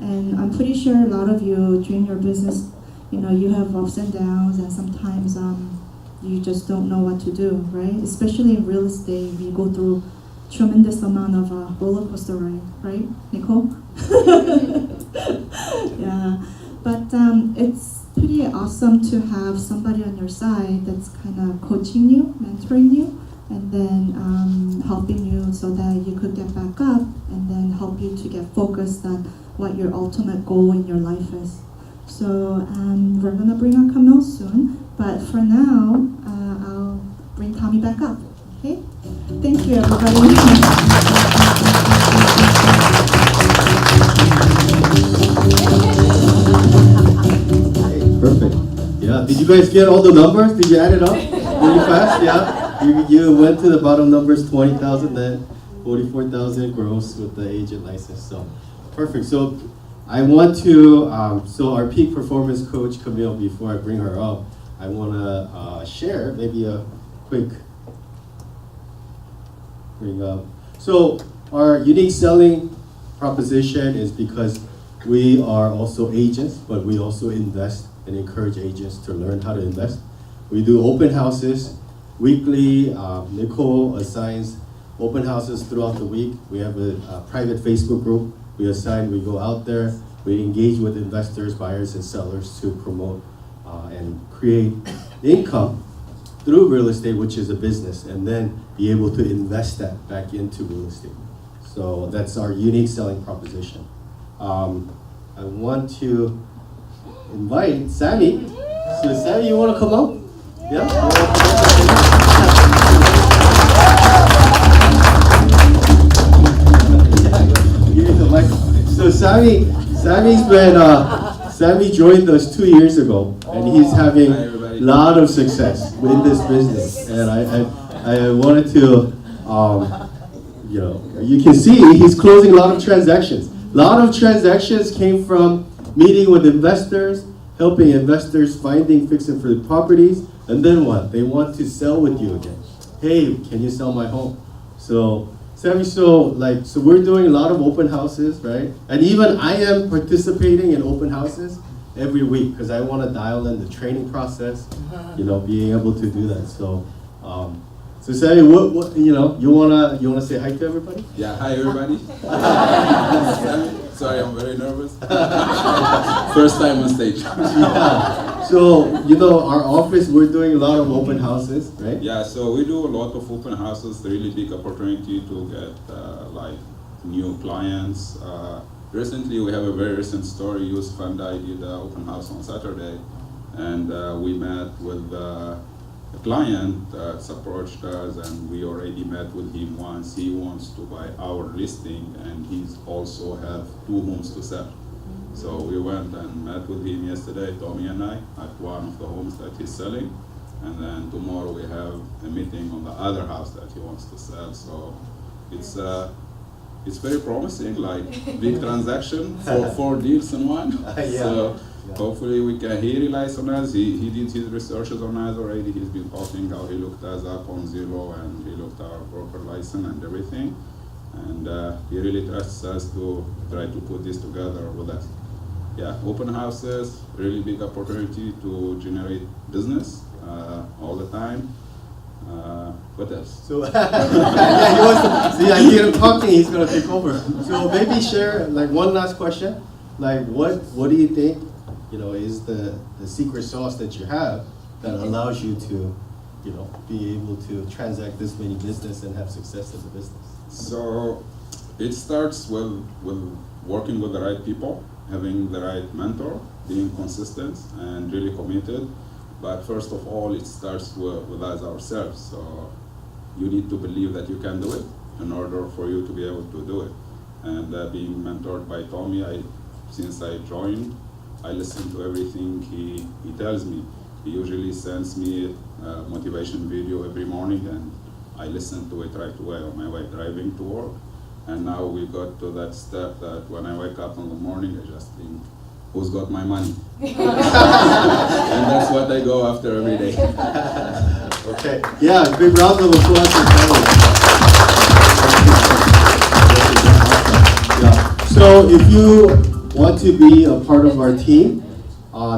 And I'm pretty sure a lot of you during your business, you have ups and downs, and sometimes you just don't know what to do, right? Especially in real estate, we go through tremendous amount of roller coaster ride, right, Nicole? Yeah, but it's pretty awesome to have somebody on your side that's kind of coaching you, mentoring you, and then helping you so that you could get back up, and then help you to get focused on what your ultimate goal in your life is. So we're gonna bring on Camille soon, but for now, I'll bring Tommy back up. Okay? Thank you, everybody. Hey, perfect. Yeah, did you guys get all the numbers? Did you add it up really fast? Yeah? You went to the bottom numbers, 20,000 net, 44,000 gross with the agent license. So, perfect. So, I want to, so our peak performance coach, Camille, before I bring her up, I want to share maybe a quick bring up. So our unique selling proposition is because we are also agents, but we also invest and encourage agents to learn how to invest. We do open houses weekly. Nicole assigns open houses throughout the week. We have a private Facebook group. We go out there, we engage with investors, buyers, and sellers to promote and create income through real estate, which is a business, and then be able to invest that back into real estate. So that's our unique selling proposition. I want to invite Sammy. So Sammy, you want to come up? Yeah? Here's the microphone. So Sammy joined us 2 years ago, and he's having a lot of success in this business. And I wanted to, you can see he's closing a lot of transactions. A lot of transactions came from meeting with investors, helping investors finding, fixing for the properties, and then what? They want to sell with you again. Hey, can you sell my home? So Sammy, so we're doing a lot of open houses, right? And even I am participating in open houses every week because I want to dial in the training process, being able to do that. So, so Sammy, what you wanna say hi to everybody? Yeah, hi everybody. Sorry, I'm very nervous. First time on stage. Yeah. So our office, we're doing a lot of open houses, right? Yeah, so we do a lot of open houses. Really big opportunity to get new clients. Recently, we have a very recent story. Yusuf and I did an open house on Saturday, and we met with a client that's approached us, and we already met with him once. He wants to buy our listing, and he's also have 2 homes to sell. So we went and met with him yesterday, Tommy and I, at one of the homes that he's selling. And then tomorrow we have a meeting on the other house that he wants to sell. So it's very promising, big transaction, 4 deals in one. Yeah. So hopefully he relies on us. He did his researches on us already. He's been talking how he looked us up on Zillow, and he looked our broker license and everything. And he really trusts us to try to put this together with us. Yeah, open houses, really big opportunity to generate business all the time. What else? So yeah, he wants to, see, I hear him talking, he's gonna take over. So maybe share one last question. What do you think, is the secret sauce that you have that allows you to, be able to transact this many business and have success as a business? So it starts with working with the right people, having the right mentor, being consistent and really committed. But first of all, it starts with us ourselves. So you need to believe that you can do it in order for you to be able to do it. And being mentored by Tommy, since I joined, I listen to everything he tells me. He usually sends me a motivation video every morning, and I listen to it right away on my way driving to work. And now we got to that step that when I wake up in the morning, I just think, who's got my money? And that's what I go after every day. Okay, yeah, big round of applause for Kelly. Yeah. So if you want to be a part of our team,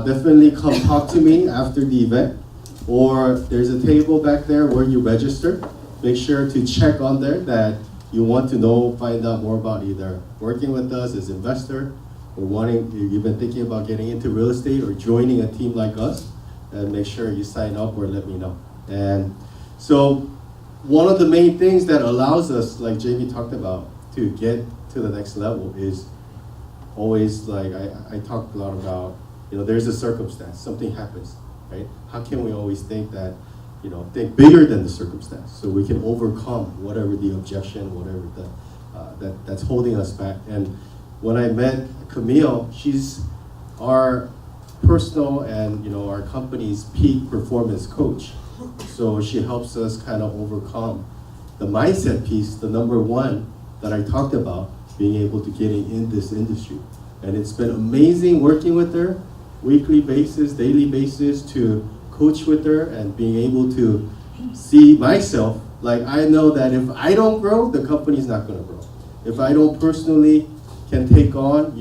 definitely come talk to me after the event. Or there's a table back there where you register. Make sure to check on there that you want to know, find out more about either working with us as investor, or you've been thinking about getting into real estate or joining a team like us, and make sure you sign up or let me know. And so one of the main things that allows us, like Jamie talked about, to get to the next level is always, like I talked a lot about, there's a circumstance, something happens, right? How can we always think that, think bigger than the circumstance, so we can overcome whatever the objection, whatever that's holding us back. And when I met Camille, she's our personal and our company's peak performance coach. So she helps us kind of overcome the mindset piece, the number one that I talked about, being able to getting in this industry. And it's been amazing working with her, weekly basis, daily basis, to coach with her and being able to see myself. Like, I know that if I don't grow, the company's not gonna grow. If I don't personally can take on,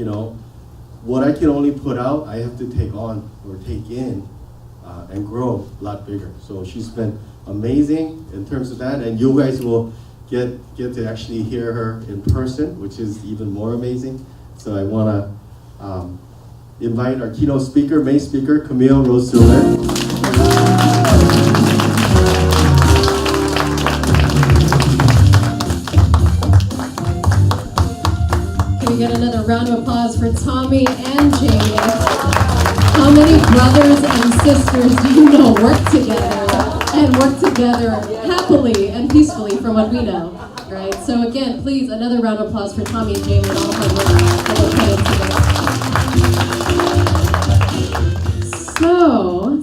what I can only put out, I have to take on or take in and grow a lot bigger. So she's been amazing in terms of that, and you guys will get to actually hear her in person, which is even more amazing. So I want to invite our keynote speaker, main speaker, Camille Rose-Soler. Can we get another round of applause for Tommy and Jamie? How many brothers and sisters do you know work together happily and peacefully, from what we know, right? So again, please, another round of applause for Tommy and Jamie and all the hard work that they're putting together. So,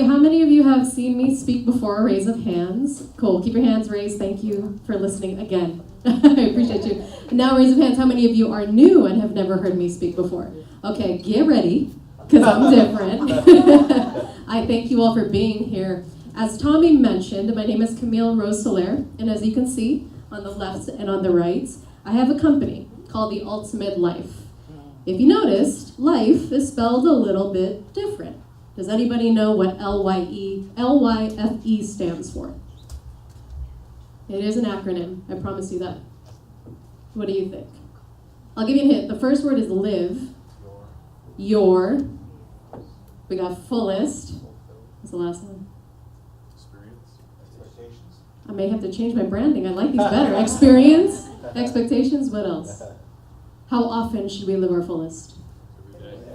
how many of you have seen me speak before? A raise of hands. Cool, keep your hands raised. Thank you for listening again. I appreciate you. Now raise of hands, how many of you are new and have never heard me speak before? Okay, get ready, because I'm different. I thank you all for being here. As Tommy mentioned, my name is Camille Rose-Soler, and as you can see on the left and on the right, I have a company called The Ultimate Life. If you noticed, life is spelled a little bit different. Does anybody know what LYFE stands for? It is an acronym, I promise you that. What do you think? I'll give you a hint. The first word is live. Your. We got fullest. What's the last one? Experience, expectations. I may have to change my branding. I like these better. Experience, expectations, what else? How often should we live our fullest?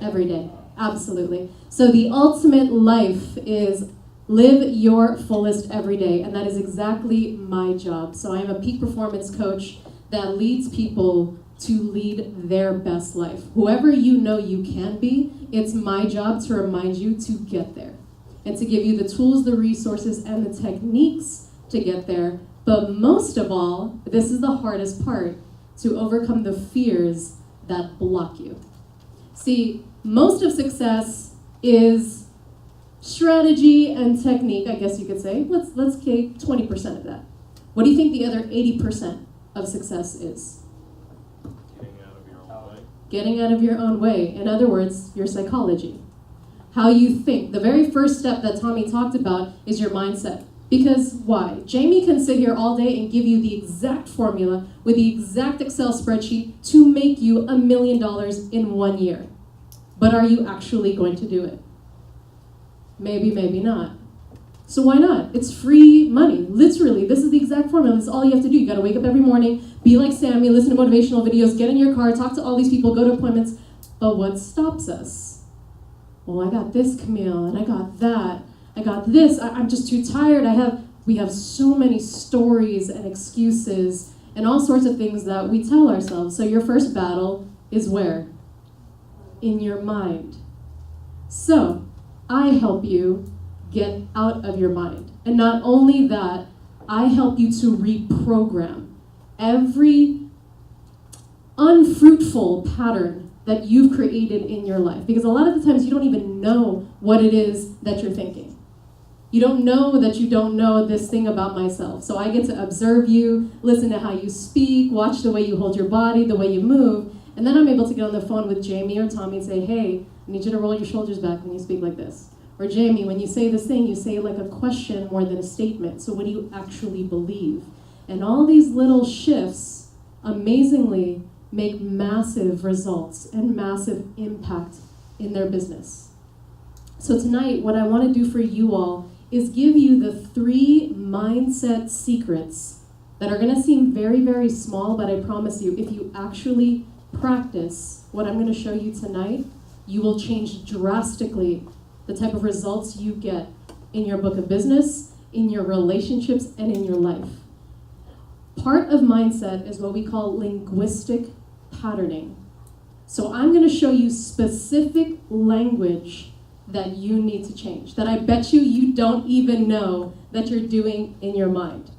Every day. Absolutely. So the ultimate life is live your fullest every day, and that is exactly my job. So I am a peak performance coach that leads people to lead their best life. Whoever you know you can be, it's my job to remind you to get there and to give you the tools, the resources, and the techniques to get there. But most of all, this is the hardest part, to overcome the fears that block you. See, most of success is strategy and technique, I guess you could say. Let's take 20% of that. What do you think the other 80% of success is? Getting out of your own way. In other words, your psychology. How you think. The very first step that Tommy talked about is your mindset. Because why? Jamie can sit here all day and give you the exact formula with the exact Excel spreadsheet to make you $1 million in 1 year. But are you actually going to do it? Maybe, maybe not. So why not? It's free money. Literally, this is the exact formula. This is all you have to do. You gotta wake up every morning, be like Sammy, listen to motivational videos, get in your car, talk to all these people, go to appointments. But what stops us? Well, I got this, Camille, and I got that. I got this. I'm just too tired. We have so many stories and excuses and all sorts of things that we tell ourselves. So your first battle is where? In your mind. So I help you get out of your mind. And not only that, I help you to reprogram every unfruitful pattern that you've created in your life. Because a lot of the times you don't even know what it is that you're thinking. You don't know that you don't know this thing about myself. So I get to observe you, listen to how you speak, watch the way you hold your body, the way you move, and then I'm able to get on the phone with Jamie or Tommy and say, hey, I need you to roll your shoulders back when you speak like this. Or Jamie, when you say this thing, you say it like a question more than a statement. So what do you actually believe? And all these little shifts, amazingly, make massive results and massive impact in their business. So tonight, what I want to do for you all is give you the 3 mindset secrets that are going to seem very, very small, but I promise you, if you actually practice what I'm going to show you tonight, you will change drastically the type of results you get in your book of business, in your relationships, and in your life. Part of mindset is what we call linguistic patterning. So I'm going to show you specific language that you need to change, that I bet you don't even know that you're doing in your mind.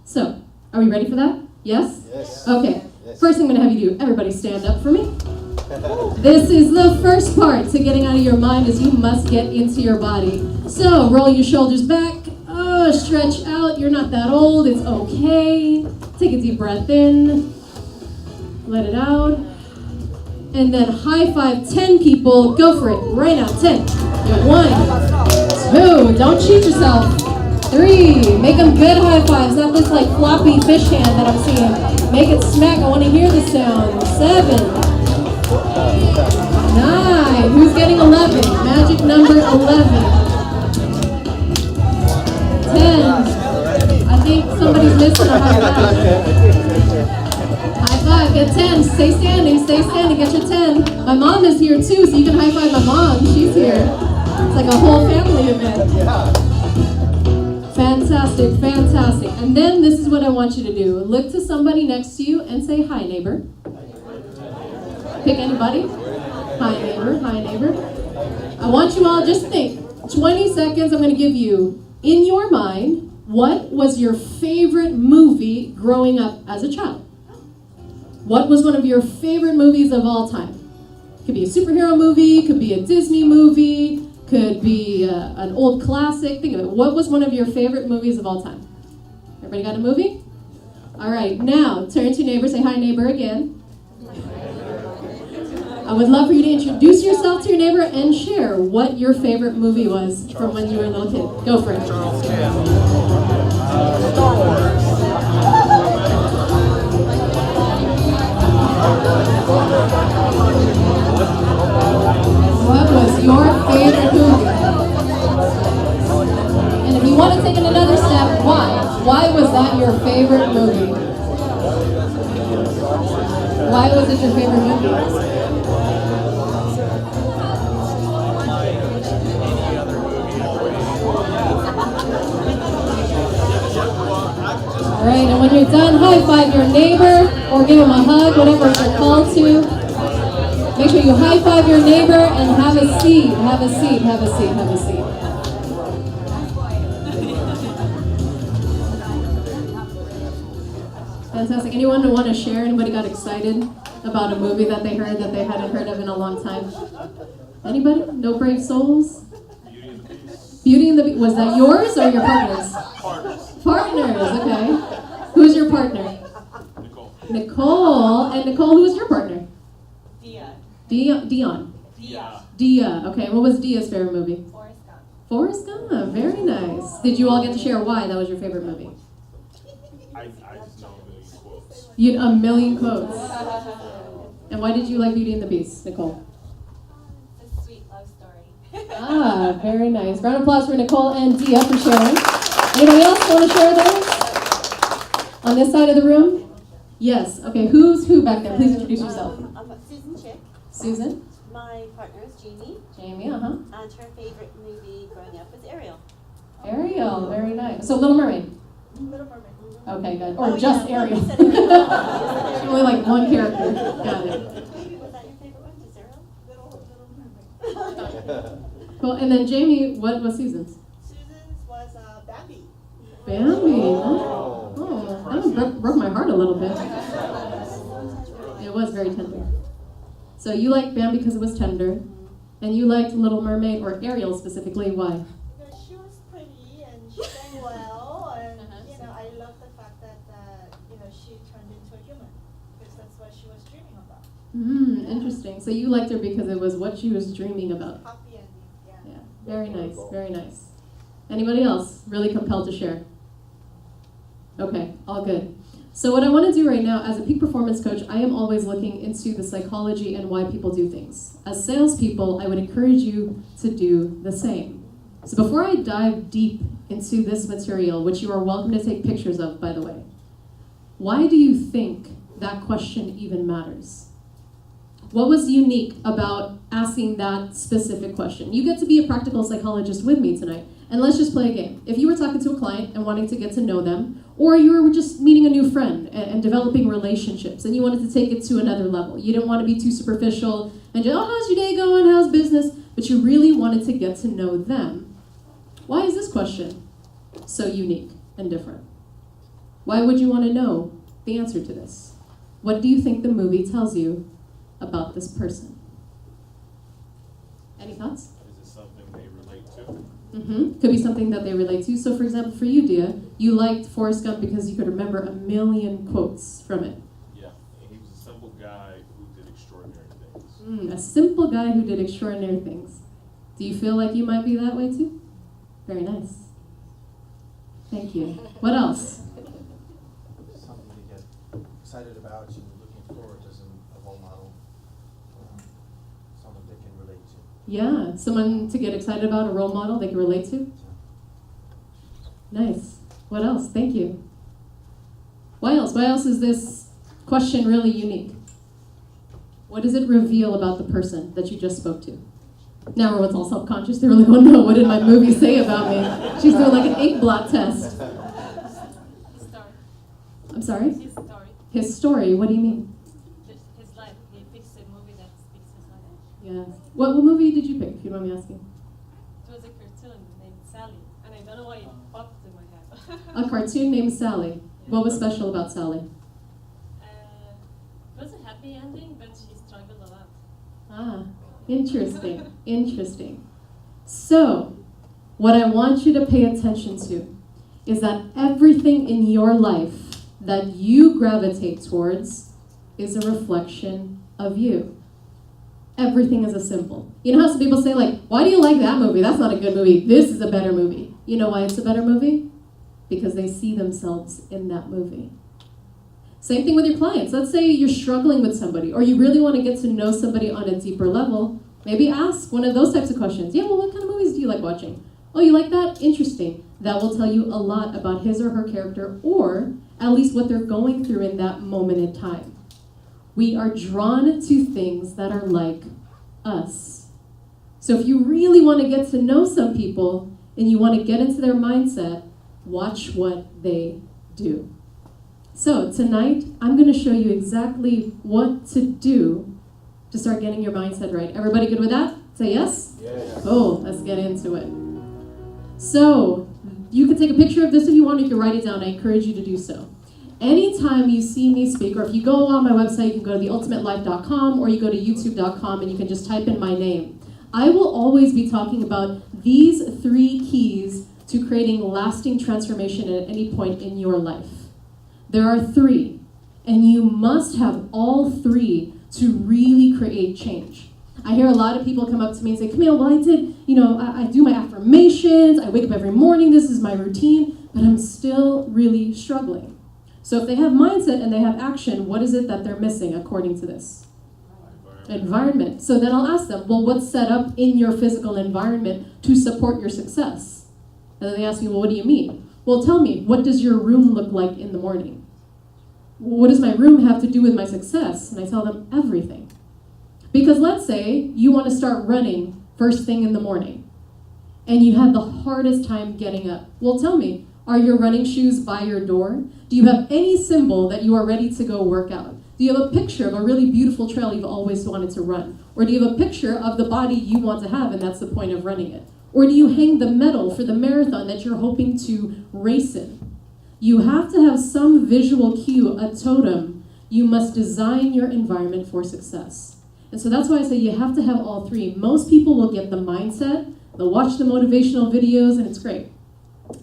So, are we ready for that? Yes? Yes. Okay. Yes. First thing I'm going to have you do, everybody stand up for me. This is the first part to getting out of your mind, is you must get into your body. So, roll your shoulders back. Oh, stretch out. You're not that old. It's okay. Take a deep breath in. Let it out. And then high five 10 people. Go for it. Right now. 10. You got 1, 2. Don't cheat yourself. 3. Make them good high fives. Not this like floppy fish hand that I'm seeing. Make it smack. I want to hear the sound. 7. 9. Who's getting 11? Magic number 11. 10. I think somebody's missing a high five. High five, get 10. Stay standing, get your 10. My mom is here too, so you can high five my mom. She's here. It's like a whole family event. Fantastic, fantastic. And then this is what I want you to do. Look to somebody next to you and say, hi, neighbor. Pick anybody. Hi, neighbor, hi, neighbor. I want you all just think. 20 seconds I'm going to give you. In your mind, what was your favorite movie growing up as a child? What was one of your favorite movies of all time? Could be a superhero movie, could be a Disney movie, could be an old classic. Think of it. What was one of your favorite movies of all time? Everybody got a movie? All right, now turn to your neighbor, say hi neighbor again. I would love for you to introduce yourself to your neighbor and share what your favorite movie was from when you were a little kid. Go for it. What was your favorite movie? And if you want to take it another step, why? Why was that your favorite movie? Why was it your favorite movie? All right, and when you're done, high five your neighbor or give him a hug, whatever you're called to. Make sure you high five your neighbor and have a seat. Have a seat, have a seat, have a seat. Fantastic. Anyone want to share? Anybody got excited about a movie that they heard that they hadn't heard of in a long time? Anybody? No brave souls? Beauty and the Beast. Was that yours or your partner's? Partners, okay. Who's your partner? Nicole. And Nicole, who was your partner? Dion. Dia. Okay, what was Dia's favorite movie? Forrest Gump. Very nice. Did you all get to share why that was your favorite movie? I just know a million quotes. You a million quotes. And why did you like Beauty and the Beast, Nicole? It's a sweet love story. Ah, very nice. Round of applause for Nicole and Dia for sharing. Anybody else want to share those? On this side of the room? Yes. Okay, who's who back there? Please introduce yourself. I'm Susan Chick. Susan? My partner is Jamie. Jamie, And her favorite movie growing up was Ariel. Ariel, very nice. So Little Mermaid. Little Mermaid. Okay, good. Or Oh, just yeah, Ariel. you said Ariel. Only like one character. Got it. Was that your favorite one? Just Ariel? Little Mermaid. Cool. And then Jamie, what was Susan's? Susan's was Bambi. Bambi. Oh, that one broke my heart a little bit. It was very tender. So you liked Bambi because it was tender, and you liked Little Mermaid, or Ariel specifically, why? Because she was pretty she turned into a human, because that's what she was dreaming about. Interesting. So you liked her because it was what she was dreaming about. Happy ending, yeah. Yeah, very nice, very nice. Anybody else really compelled to share? Okay, all good. So what I want to do right now, as a peak performance coach, I am always looking into the psychology and why people do things. As salespeople, I would encourage you to do the same. So before I dive deep into this material, which you are welcome to take pictures of, by the way, why do you think that question even matters? What was unique about asking that specific question? You get to be a practical psychologist with me tonight, and let's just play a game. If you were talking to a client and wanting to get to know them, or you were just meeting a new friend and developing relationships, and you wanted to take it to another level. You didn't want to be too superficial and just, oh, how's your day going? How's business? But you really wanted to get to know them. Why is this question so unique and different? Why would you want to know the answer to this? What do you think the movie tells you about this person? Any thoughts? Is it something they relate to? Could be something that they relate to. So for example, for you, Dia, you liked Forrest Gump because you could remember a million quotes from it. Yeah, and he was a simple guy who did extraordinary things. A simple guy who did extraordinary things. Do you feel like you might be that way too? Very nice. Thank you. What else? Something to get excited about and looking forward as a role model, someone they can relate to. Yeah, someone to get excited about, a role model they can relate to. Nice. What else? Thank you. Why else? Why else is this question really unique? What does it reveal about the person that you just spoke to? Now everyone's all self-conscious. They're like, oh no, what did my movie say about me? She's doing like an ink blot test. His story. I'm sorry? His story. His story, what do you mean? His life. He picks a movie that speaks his life. Yeah. What movie did you pick, if you don't mind me asking? It was a cartoon named Sally, and I don't know why it popped in my head. A cartoon named Sally. What was special about Sally? It was a happy ending, but she struggled a lot. Ah, interesting, interesting. So, what I want you to pay attention to is that everything in your life that you gravitate towards is a reflection of you. Everything is a symbol. You know how some people say, like, why do you like that movie? That's not a good movie. This is a better movie. You know why it's a better movie? Because they see themselves in that movie. Same thing with your clients. Let's say you're struggling with somebody, or you really want to get to know somebody on a deeper level. Maybe ask one of those types of questions. Yeah, well, what kind of movies do you like watching? Oh, you like that? Interesting. That will tell you a lot about his or her character, or at least what they're going through in that moment in time. We are drawn to things that are like us. So if you really want to get to know some people and you want to get into their mindset, watch what they do. So tonight, I'm going to show you exactly what to do to start getting your mindset right. Everybody good with that? Say yes? Yes. Cool, let's get into it. So, you can take a picture of this if you want, you can write it down. I encourage you to do so. Anytime you see me speak, or if you go on my website, you can go to theultimatelife.com, or you go to youtube.com and you can just type in my name. I will always be talking about these 3 keys to creating lasting transformation at any point in your life. There are 3, and you must have all 3 to really create change. I hear a lot of people come up to me and say, Camille, well, I do my affirmations, I wake up every morning, this is my routine, but I'm still really struggling. So if they have mindset and they have action, what is it that they're missing according to this? Environment. So then I'll ask them, well, what's set up in your physical environment to support your success? And then they ask me, well, what do you mean? Well, tell me, what does your room look like in the morning? What does my room have to do with my success? And I tell them everything. Because let's say you want to start running first thing in the morning, and you have the hardest time getting up. Well, tell me, are your running shoes by your door? Do you have any symbol that you are ready to go work out? Do you have a picture of a really beautiful trail you've always wanted to run? Or do you have a picture of the body you want to have, and that's the point of running it? Or do you hang the medal for the marathon that you're hoping to race in? You have to have some visual cue, a totem. You must design your environment for success. And so that's why I say you have to have all 3. Most people will get the mindset, they'll watch the motivational videos, and it's great.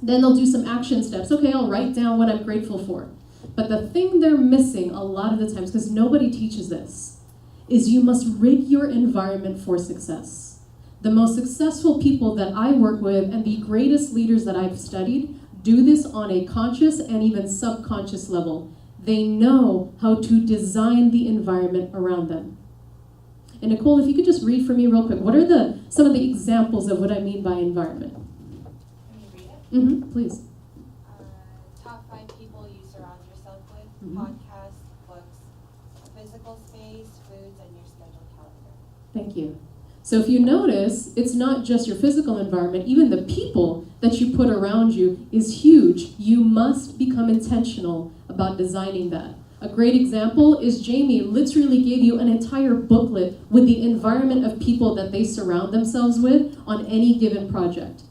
Then they'll do some action steps. Okay, I'll write down what I'm grateful for. But the thing they're missing a lot of the times, because nobody teaches this, is you must rig your environment for success. The most successful people that I work with and the greatest leaders that I've studied do this on a conscious and even subconscious level. They know how to design the environment around them. And Nicole, if you could just read for me real quick, what are some of the examples of what I mean by environment? Can you read it? Mm-hmm, please. Top 5 people you surround yourself with, Mhm. podcasts, books, physical space, foods, and your scheduled calendar. Thank you. So if you notice, it's not just your physical environment, even the people that you put around you is huge. You must become intentional about designing that. A great example is Jamie literally gave you an entire booklet with the environment of people that they surround themselves with on any given project.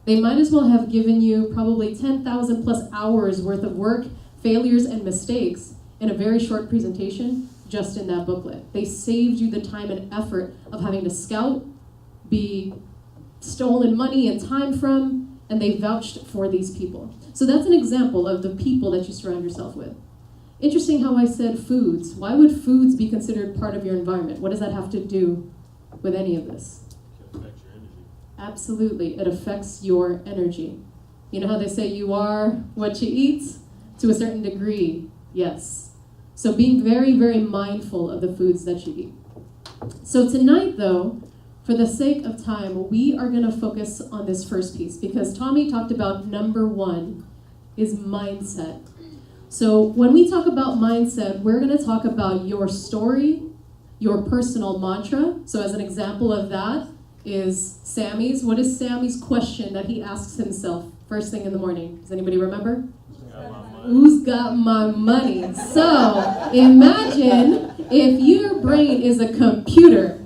They might as well have given you probably 10,000 plus hours worth of work, failures, and mistakes in a very short presentation just in that booklet. They saved you the time and effort of having to scout, be stolen money and time from, and they vouched for these people. So that's an example of the people that you surround yourself with. Interesting how I said foods. Why would foods be considered part of your environment? What does that have to do with any of this? It can affect your energy. Absolutely, it affects your energy. You know how they say you are what you eat? To a certain degree, yes. So being very, very mindful of the foods that you eat. So tonight, though, for the sake of time, we are going to focus on this first piece because Tommy talked about number 1 is mindset. So when we talk about mindset, we're going to talk about your story, your personal mantra. So as an example of that is Sammy's. What is Sammy's question that he asks himself first thing in the morning? Does anybody remember? Who's got my money? So imagine if your brain is a computer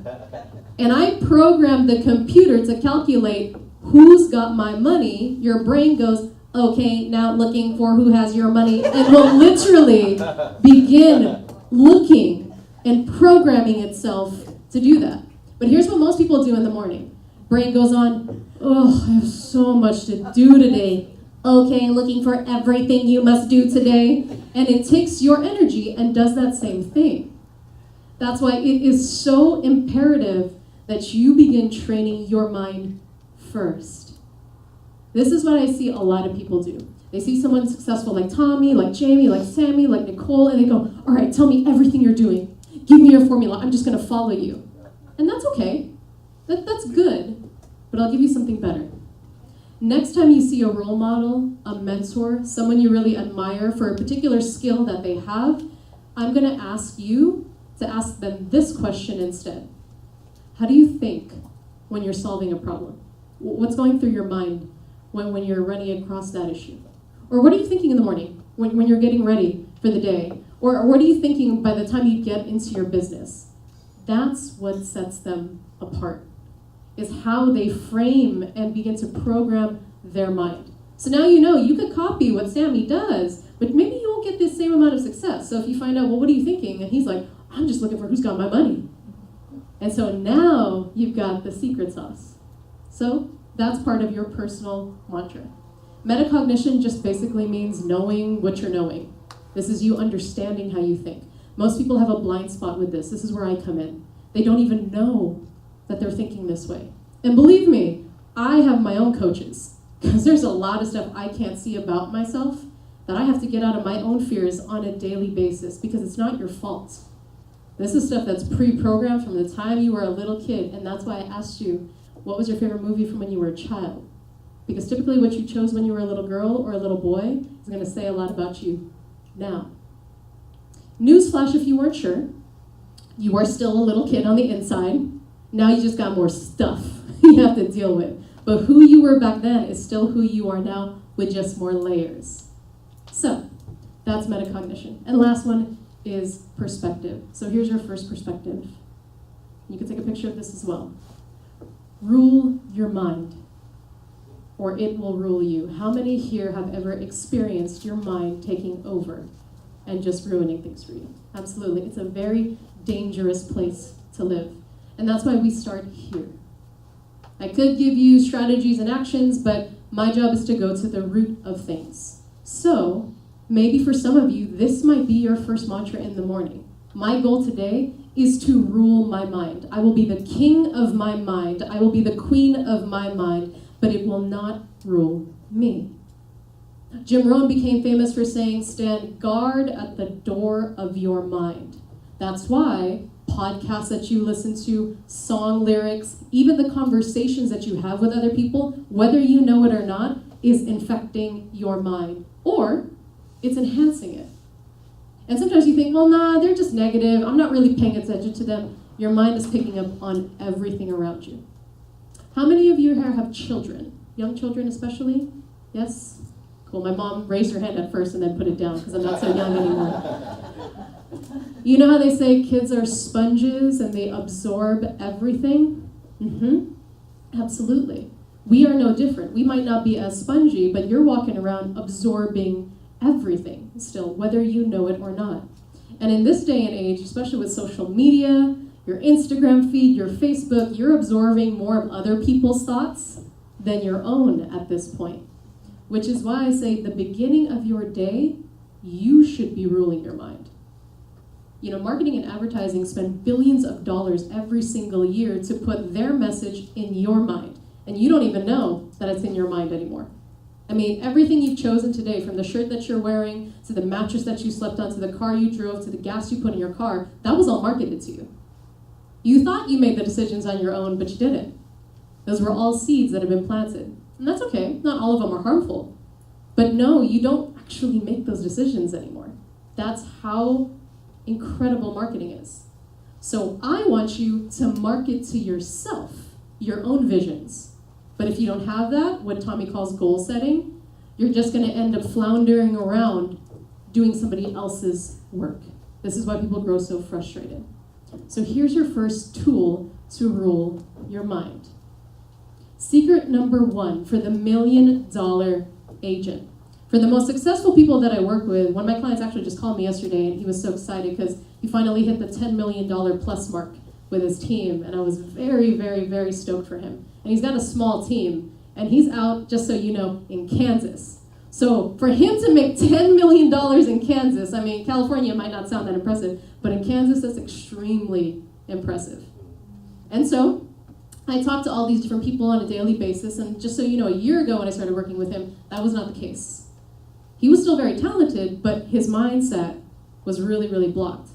and I program the computer to calculate who's got my money, your brain goes, okay, now looking for who has your money, and will literally begin looking and programming itself to do that. But here's what most people do in the morning. Brain goes on, oh, I have so much to do today. Okay, looking for everything you must do today. And it takes your energy and does that same thing. That's why it is so imperative that you begin training your mind first. This is what I see a lot of people do. They see someone successful like Tommy, like Jamie, like Sammy, like Nicole, and they go, all right, tell me everything you're doing. Give me your formula. I'm just going to follow you. And that's okay. That's good. But I'll give you something better. Next time you see a role model, a mentor, someone you really admire for a particular skill that they have, I'm going to ask you to ask them this question instead. How do you think when you're solving a problem? What's going through your mind when you're running across that issue? Or what are you thinking in the morning when you're getting ready for the day? Or what are you thinking by the time you get into your business? That's what sets them apart, is how they frame and begin to program their mind. So now you know you could copy what Sammy does, but maybe you won't get the same amount of success. So if you find out, well, what are you thinking? And he's like, I'm just looking for who's got my money. And so now you've got the secret sauce. So that's part of your personal mantra. Metacognition just basically means knowing what you're knowing. This is you understanding how you think. Most people have a blind spot with this. This is where I come in. They don't even know that they're thinking this way. And believe me, I have my own coaches because there's a lot of stuff I can't see about myself that I have to get out of my own fears on a daily basis because it's not your fault. This is stuff that's pre-programmed from the time you were a little kid, and that's why I asked you, what was your favorite movie from when you were a child? Because typically what you chose when you were a little girl or a little boy is going to say a lot about you now. Newsflash, if you weren't sure, you are still a little kid on the inside. Now you just got more stuff you have to deal with. But who you were back then is still who you are now with just more layers. So that's metacognition. And last one is perspective. So here's your first perspective. You can take a picture of this as well. Rule your mind, or it will rule you. How many here have ever experienced your mind taking over and just ruining things for you? Absolutely. It's a very dangerous place to live. And that's why we start here. I could give you strategies and actions, but my job is to go to the root of things. So Maybe for some of you, this might be your first mantra in the morning. My goal today is to rule my mind. I will be the king of my mind. I will be the queen of my mind, but it will not rule me. Jim Rohn became famous for saying, stand guard at the door of your mind. That's why podcasts that you listen to, song lyrics, even the conversations that you have with other people, whether you know it or not, is infecting your mind, or it's enhancing it. And sometimes you think, well, nah, they're just negative. I'm not really paying attention to them. Your mind is picking up on everything around you. How many of you here have children? Young children especially? Yes? Cool. My mom raised her hand at first and then put it down because I'm not so young anymore. You know how they say kids are sponges and they absorb everything? Absolutely. We are no different. We might not be as spongy, but you're walking around absorbing everything still, whether you know it or not. And in this day and age, especially with social media, your Instagram feed, your Facebook, you're absorbing more of other people's thoughts than your own at this point. Which is why I say the beginning of your day, you should be ruling your mind. You know, marketing and advertising spend billions of dollars every single year to put their message in your mind. And you don't even know that it's in your mind anymore. I mean, everything you've chosen today, from the shirt that you're wearing, to the mattress that you slept on, to the car you drove, to the gas you put in your car, that was all marketed to you. You thought you made the decisions on your own, but you didn't. Those were all seeds that have been planted. And that's okay, not all of them are harmful. But no, you don't actually make those decisions anymore. That's how incredible marketing is. So I want you to market to yourself your own visions. But if you don't have that, what Tommy calls goal setting, you're just going to end up floundering around doing somebody else's work. This is why people grow so frustrated. So here's your first tool to rule your mind. Secret number 1 for the $1 million agent. For the most successful people that I work with, one of my clients actually just called me yesterday and he was so excited because he finally hit the $10 million plus mark with his team, and I was very, very, very stoked for him. And he's got a small team, and he's out, just so you know, in Kansas. So for him to make $10 million in Kansas, I mean, California might not sound that impressive, but in Kansas, that's extremely impressive. And so I talked to all these different people on a daily basis, and just so you know, a year ago when I started working with him, that was not the case. He was still very talented, but his mindset was really, really blocked.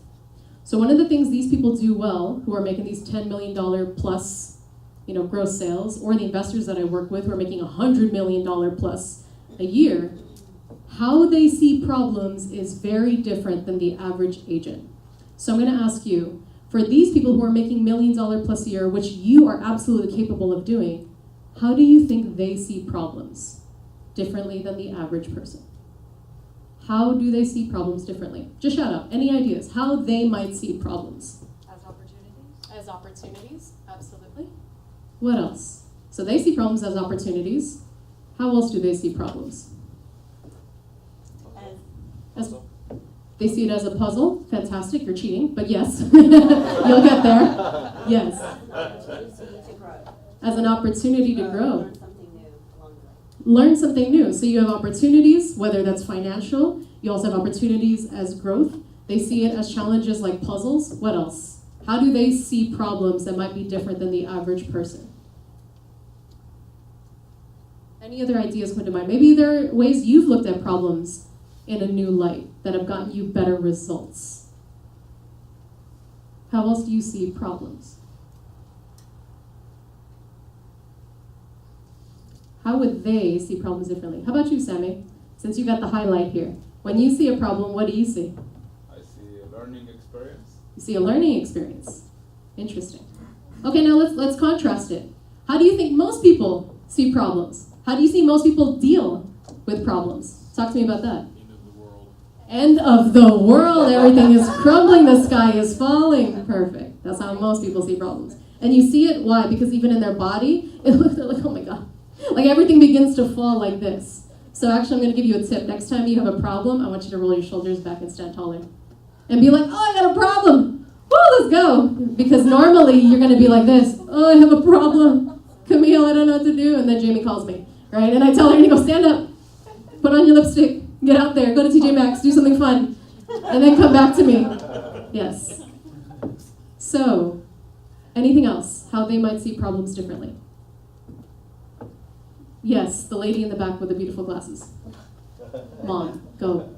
So one of the things these people do well, who are making these $10 million plus, gross sales, or the investors that I work with who are making $100 million plus a year, how they see problems is very different than the average agent. So I'm going to ask you, for these people who are making $1 million plus a year, which you are absolutely capable of doing, how do you think they see problems differently than the average person? How do they see problems differently? Just shout out. Any ideas? How they might see problems? As opportunities? As opportunities, absolutely. What else? So they see problems as opportunities. How else do they see problems? As they see it as a puzzle. Fantastic, you're cheating, but yes. You'll get there. Yes. Opportunity to grow. As an opportunity to grow. Learn something new along the way. Learn something new. So you have opportunities, whether that's financial. You also have opportunities as growth. They see it as challenges like puzzles. What else? How do they see problems that might be different than the average person? Any other ideas come to mind? Maybe there are ways you've looked at problems in a new light that have gotten you better results. How else do you see problems? How would they see problems differently? How about you, Sammy? Since you got the highlight here. When you see a problem, what do you see? I see a learning experience. You see a learning experience. Interesting. Okay, now let's contrast it. How do you think most people see problems? How do you see most people deal with problems? Talk to me about that. End of the world. End of the world. Everything is crumbling. The sky is falling. Perfect. That's how most people see problems. And you see it, why? Because even in their body, it looks like, oh my God. Like everything begins to fall like this. So actually, I'm going to give you a tip. Next time you have a problem, I want you to roll your shoulders back and stand taller. And be like, oh, I got a problem. Woo, let's go. Because normally, you're going to be like this. Oh, I have a problem. Camille, I don't know what to do. And then Jamie calls me, right? And I tell her to go stand up. Put on your lipstick. Get out there, go to TJ Maxx, do something fun, and then come back to me. Yes. So, anything else? How they might see problems differently? Yes, the lady in the back with the beautiful glasses. Mom, go.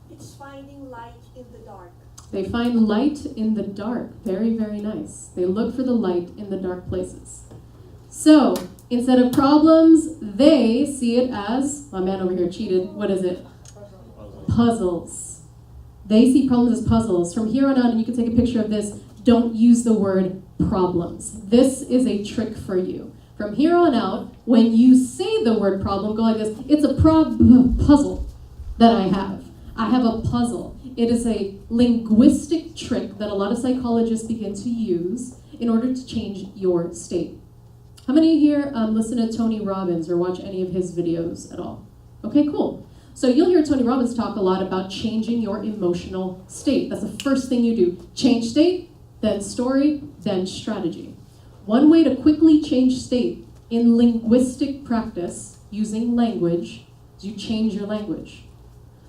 It's finding light in the dark. They find light in the dark. Very, very nice. They look for the light in the dark places. So, instead of problems, they see it as, my man over here cheated, what is it? Puzzles. They see problems as puzzles. From here on out, and you can take a picture of this, don't use the word problems. This is a trick for you. From here on out, when you say the word problem, go like this. It's a puzzle that I have. I have a puzzle. It is a linguistic trick that a lot of psychologists begin to use in order to change your state. How many here listen to Tony Robbins or watch any of his videos at all? Okay, cool. So you'll hear Tony Robbins talk a lot about changing your emotional state. That's the first thing you do. Change state, then story, then strategy. One way to quickly change state in linguistic practice using language is you change your language.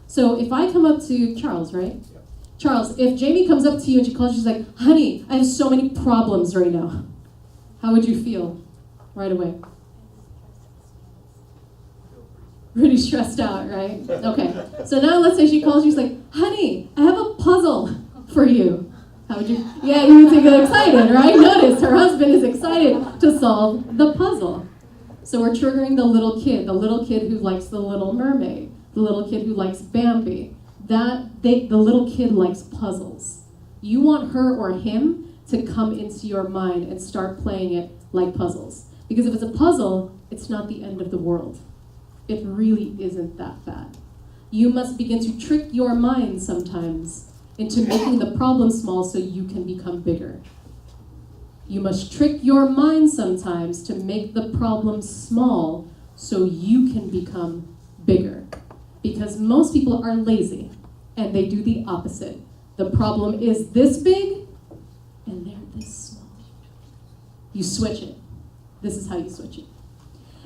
So if I come up to Charles, right? Yeah. Charles, if Jamie comes up to you and she calls you, she's like, honey, I have so many problems right now. How would you feel right away? Pretty stressed out, right? Okay. So now let's say she calls you, she's like, honey, I have a puzzle for you. How would you? Yeah, you would get excited, right? Notice her husband is excited to solve the puzzle. So we're triggering the little kid who likes the Little Mermaid, the little kid who likes Bambi. The little kid likes puzzles. You want her or him to come into your mind and start playing it like puzzles. Because if it's a puzzle, it's not the end of the world. It really isn't that bad. You must begin to trick your mind sometimes into making the problem small so you can become bigger. You must trick your mind sometimes to make the problem small so you can become bigger. Because most people are lazy and they do the opposite. The problem is this big and they're this small. You switch it. This is how you switch it.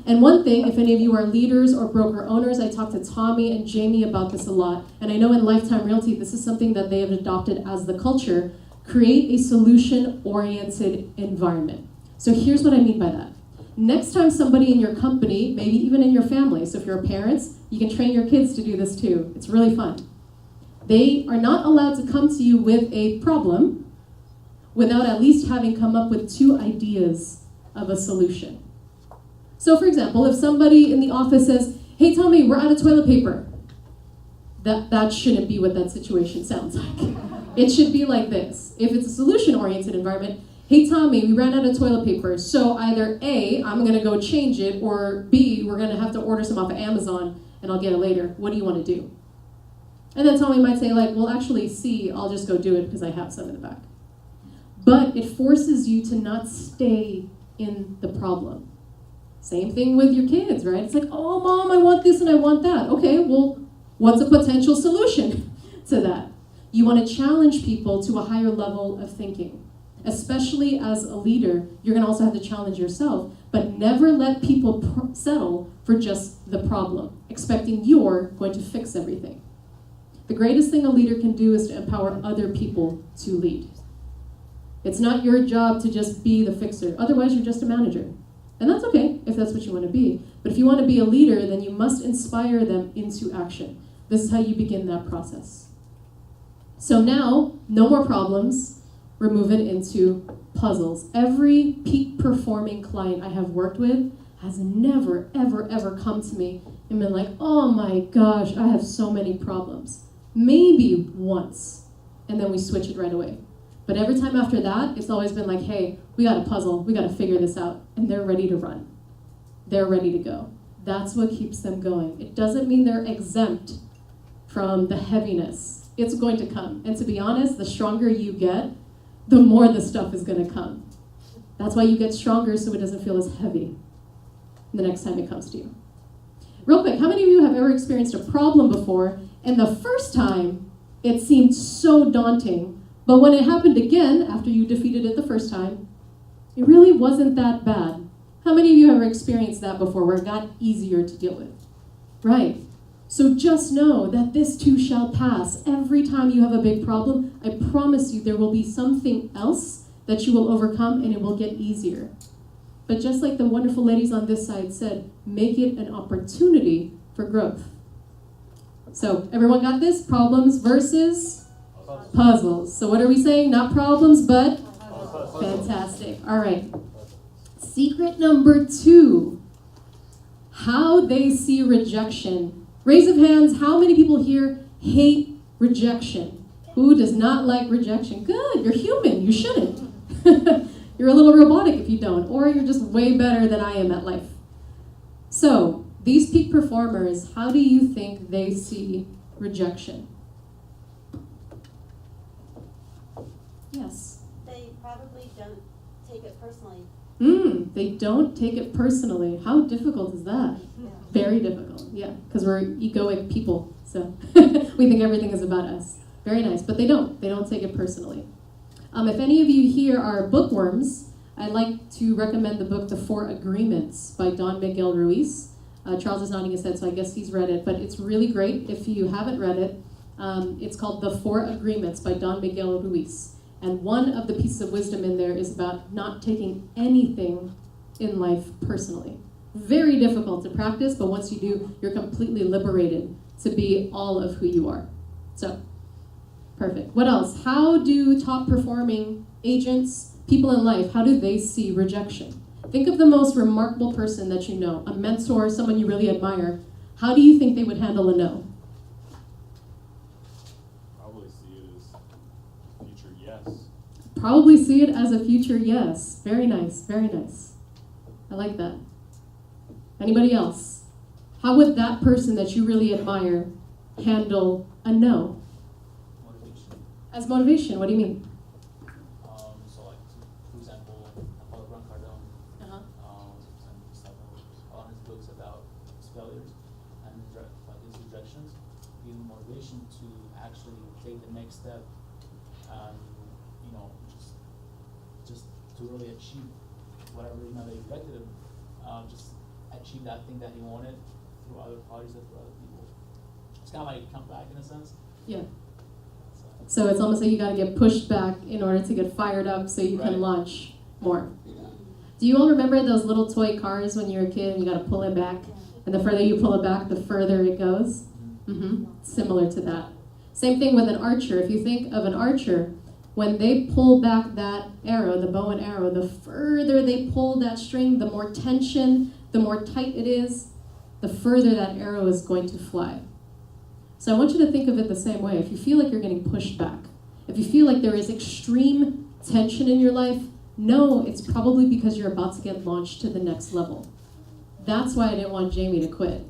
And one thing, if any of you are leaders or broker owners, I talk to Tommy and Jamie about this a lot. And I know in Lifetime Realty, this is something that they have adopted as the culture. Create a solution-oriented environment. So here's what I mean by that. Next time somebody in your company, maybe even in your family, so if you're parents, you can train your kids to do this too. It's really fun. They are not allowed to come to you with a problem without at least having come up with 2 ideas of a solution. So for example, if somebody in the office says, hey Tommy, we're out of toilet paper. That shouldn't be what that situation sounds like. It should be like this. If it's a solution-oriented environment, hey Tommy, we ran out of toilet paper. So either A, I'm gonna go change it, or B, we're gonna have to order some off of Amazon and I'll get it later. What do you wanna do? And then Tommy might say like, well actually C, I'll just go do it because I have some in the back. But it forces you to not stay in the problem. Same thing with your kids, right? It's like, oh, Mom, I want this and I want that. Okay, well, what's a potential solution to that? You want to challenge people to a higher level of thinking. Especially as a leader, you're going to also have to challenge yourself, but never let people settle for just the problem, expecting you're going to fix everything. The greatest thing a leader can do is to empower other people to lead. It's not your job to just be the fixer. Otherwise, you're just a manager. And that's okay if that's what you want to be. But if you want to be a leader, then you must inspire them into action. This is how you begin that process. So now, no more problems. We're moving into puzzles. Every peak performing client I have worked with has never, ever, ever come to me and been like, oh my gosh, I have so many problems. Maybe once, and then we switch it right away. But every time after that, it's always been like, hey, we got a puzzle, we got to figure this out. And they're ready to run. They're ready to go. That's what keeps them going. It doesn't mean they're exempt from the heaviness. It's going to come. And to be honest, the stronger you get, the more the stuff is going to come. That's why you get stronger so it doesn't feel as heavy the next time it comes to you. Real quick, how many of you have ever experienced a problem before, and the first time it seemed so daunting, but when it happened again, after you defeated it the first time, it really wasn't that bad? How many of you have ever experienced that before, where it got easier to deal with? Right. So just know that this too shall pass. Every time you have a big problem, I promise you there will be something else that you will overcome and it will get easier. But just like the wonderful ladies on this side said, make it an opportunity for growth. So everyone got this? Problems versus puzzles. So what are we saying? Not problems, but fantastic. All right. Secret number 2, how they see rejection. Raise of hands, how many people here hate rejection? Who does not like rejection? Good, you're human, you shouldn't. You're a little robotic if you don't, or you're just way better than I am at life. So, these peak performers, how do you think they see rejection? Yes. They probably don't take it personally. They don't take it personally. How difficult is that? Yeah. Very difficult, yeah, because we're egoic people, so we think everything is about us. Very nice, but they don't take it personally. If any of you here are bookworms, I'd like to recommend the book The 4 Agreements by Don Miguel Ruiz. Charles is nodding his head, so I guess he's read it, but it's really great. If you haven't read it, it's called The 4 Agreements by Don Miguel Ruiz. And one of the pieces of wisdom in there is about not taking anything in life personally. Very difficult to practice, but once you do, you're completely liberated to be all of who you are. So, perfect. What else? How do top performing agents, people in life, how do they see rejection? Think of the most remarkable person that you know, a mentor, someone you really admire. How do you think they would handle a no? Probably see it as future yes. Probably see it as a future yes. Very nice, very nice. I like that. Anybody else? How would that person that you really admire handle a no? Motivation. As motivation, what do you mean? So like, for example, Apollo Grant Cardone, stuff on his books about his failures and his rejections, give him motivation to actually take the next step and, just to really achieve whatever, they rejected him, just achieve that thing that he wanted through other parties and through other people. It's kind of like come back in a sense. Yeah. So it's almost like you got to get pushed back in order to get fired up so you can Right. launch more. Do you all remember those little toy cars when you were a kid and you got to pull it back? And the further you pull it back, the further it goes? Similar to that. Same thing with an archer. If you think of an archer, when they pull back that arrow, the bow and arrow, the further they pull that string, the more tension, the more tight it is, the further that arrow is going to fly. So I want you to think of it the same way. If you feel like you're getting pushed back, if you feel like there is extreme tension in your life, no, it's probably because you're about to get launched to the next level. That's why I didn't want Jamie to quit.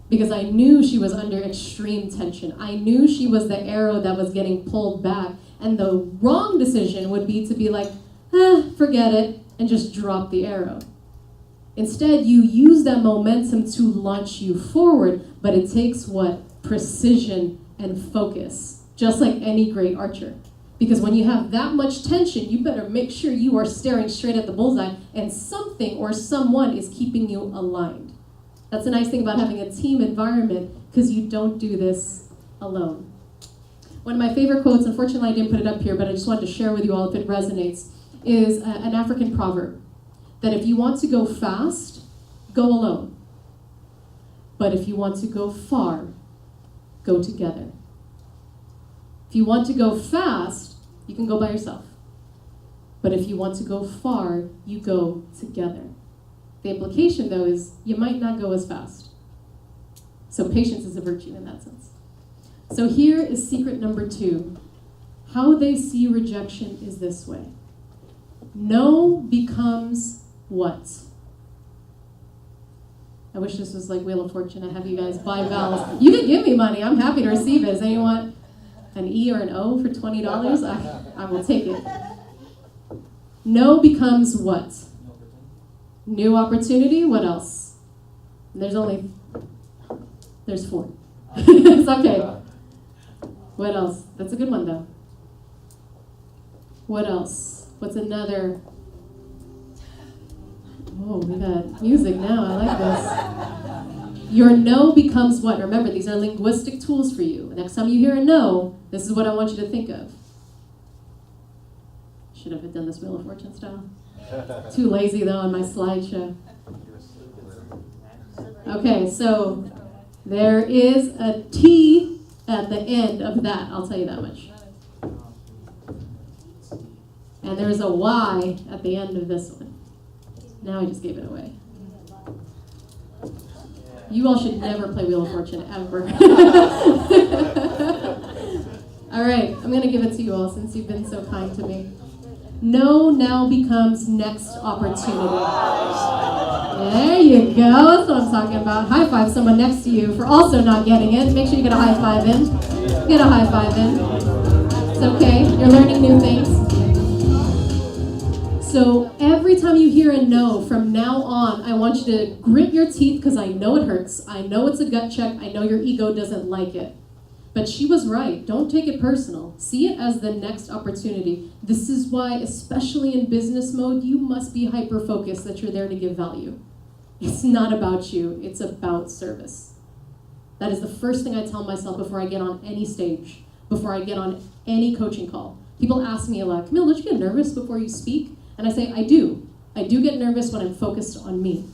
Because I knew she was under extreme tension. I knew she was the arrow that was getting pulled back. And the wrong decision would be to be like, forget it, and just drop the arrow. Instead, you use that momentum to launch you forward, but it takes what? Precision and focus, just like any great archer. Because when you have that much tension, you better make sure you are staring straight at the bullseye and something or someone is keeping you aligned. That's the nice thing about having a team environment, because you don't do this alone. One of my favorite quotes, unfortunately I didn't put it up here, but I just wanted to share with you all if it resonates, is an African proverb that if you want to go fast, go alone. But if you want to go far, go together. If you want to go fast, you can go by yourself. But if you want to go far, you go together. The implication, though, is you might not go as fast. So patience is a virtue in that sense. So here is secret number 2. How they see rejection is this way. No becomes what? I wish this was like Wheel of Fortune. I have you guys buy vowels. You can give me money. I'm happy to receive it. Does anyone an E or an O for $20? I will take it. No becomes what? New opportunity. What else? There's 4. It's okay. What else? That's a good one, though. What else? What's another? Oh, we got music now. I like this. Your no becomes what? Remember, these are linguistic tools for you. Next time you hear a no, this is what I want you to think of. Should have done this Wheel of Fortune style. Too lazy though on my slideshow. Okay, so there is a T at the end of that, I'll tell you that much. And there's a Y at the end of this one. Now I just gave it away. You all should never play Wheel of Fortune, ever. All right, I'm going to give it to you all since you've been so kind to me. No now becomes next opportunity. There you go. That's what I'm talking about. High five someone next to you for also not getting it. Make sure you get a high five in. Get a high five in. It's okay. You're learning new things. So every time you hear a no from now on, I want you to grit your teeth because I know it hurts. I know it's a gut check. I know your ego doesn't like it. But she was right. Don't take it personal. See it as the next opportunity. This is why, especially in business mode, you must be hyper-focused that you're there to give value. It's not about you. It's about service. That is the first thing I tell myself before I get on any stage, before I get on any coaching call. People ask me a lot, Camille, don't you get nervous before you speak? And I say, I do. I do get nervous when I'm focused on me.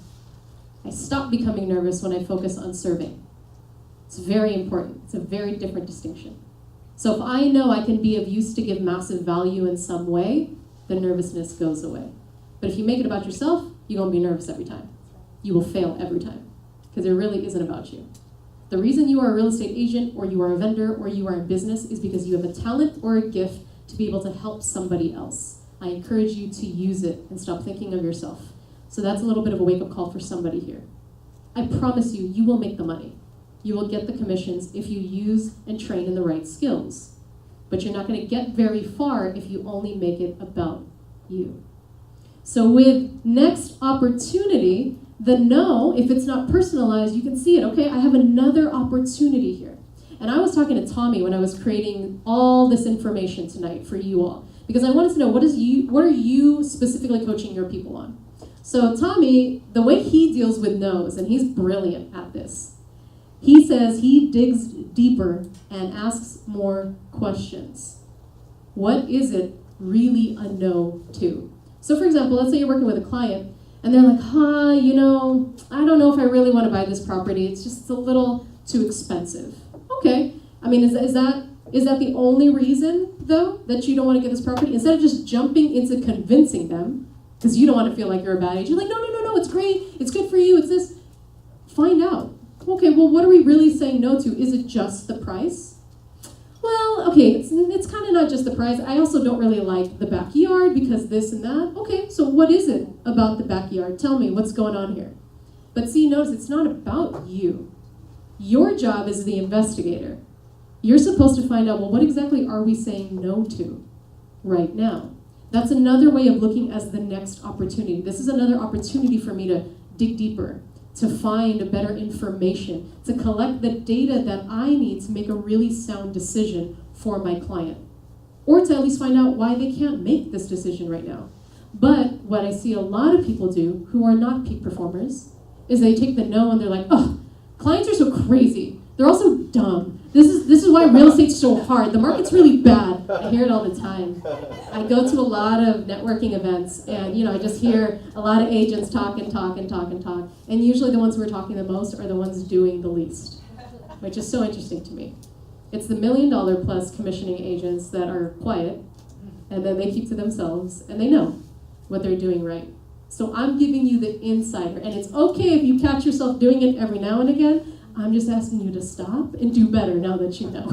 I stop becoming nervous when I focus on serving. It's very important. It's a very different distinction. So if I know I can be of use to give massive value in some way, the nervousness goes away. But if you make it about yourself, you're going to be nervous every time. You will fail every time because it really isn't about you. The reason you are a real estate agent or you are a vendor or you are in business is because you have a talent or a gift to be able to help somebody else. I encourage you to use it and stop thinking of yourself. So that's a little bit of a wake-up call for somebody here. I promise you, you will make the money. You will get the commissions if you use and train in the right skills. But you're not going to get very far if you only make it about you. So with next opportunity, the no, if it's not personalized, you can see it. Okay, I have another opportunity here. And I was talking to Tommy when I was creating all this information tonight for you all. Because I wanted to know, what are you specifically coaching your people on? So Tommy, the way he deals with no's, and he's brilliant at this, he says he digs deeper and asks more questions. What is it really a no to? So for example, let's say you're working with a client, and they're like, I don't know if I really want to buy this property. It's just a little too expensive. Okay, I mean, is that the only reason, though, that you don't want to get this property? Instead of just jumping into convincing them, because you don't want to feel like you're a bad agent, you're like, no, it's great, it's good for you, it's this. Find out. Okay, well, what are we really saying no to? Is it just the price? Well, okay, it's kind of not just the price. I also don't really like the backyard because this and that. Okay, so what is it about the backyard? Tell me what's going on here. But see, notice it's not about you. Your job is the investigator. You're supposed to find out, well, what exactly are we saying no to right now? That's another way of looking as the next opportunity. This is another opportunity for me to dig deeper, to find better information, to collect the data that I need to make a really sound decision for my client, or to at least find out why they can't make this decision right now. But what I see a lot of people do who are not peak performers is they take the no and they're like, oh, clients are so crazy. They're also dumb. This is why real estate's so hard. The market's really bad. I hear it all the time. I go to a lot of networking events, and I just hear a lot of agents talk. And usually the ones who are talking the most are the ones doing the least, which is so interesting to me. It's the $1 million plus commissioning agents that are quiet, and then they keep to themselves, and they know what they're doing right. So I'm giving you the insider, and it's okay if you catch yourself doing it every now and again. I'm just asking you to stop and do better now that you know.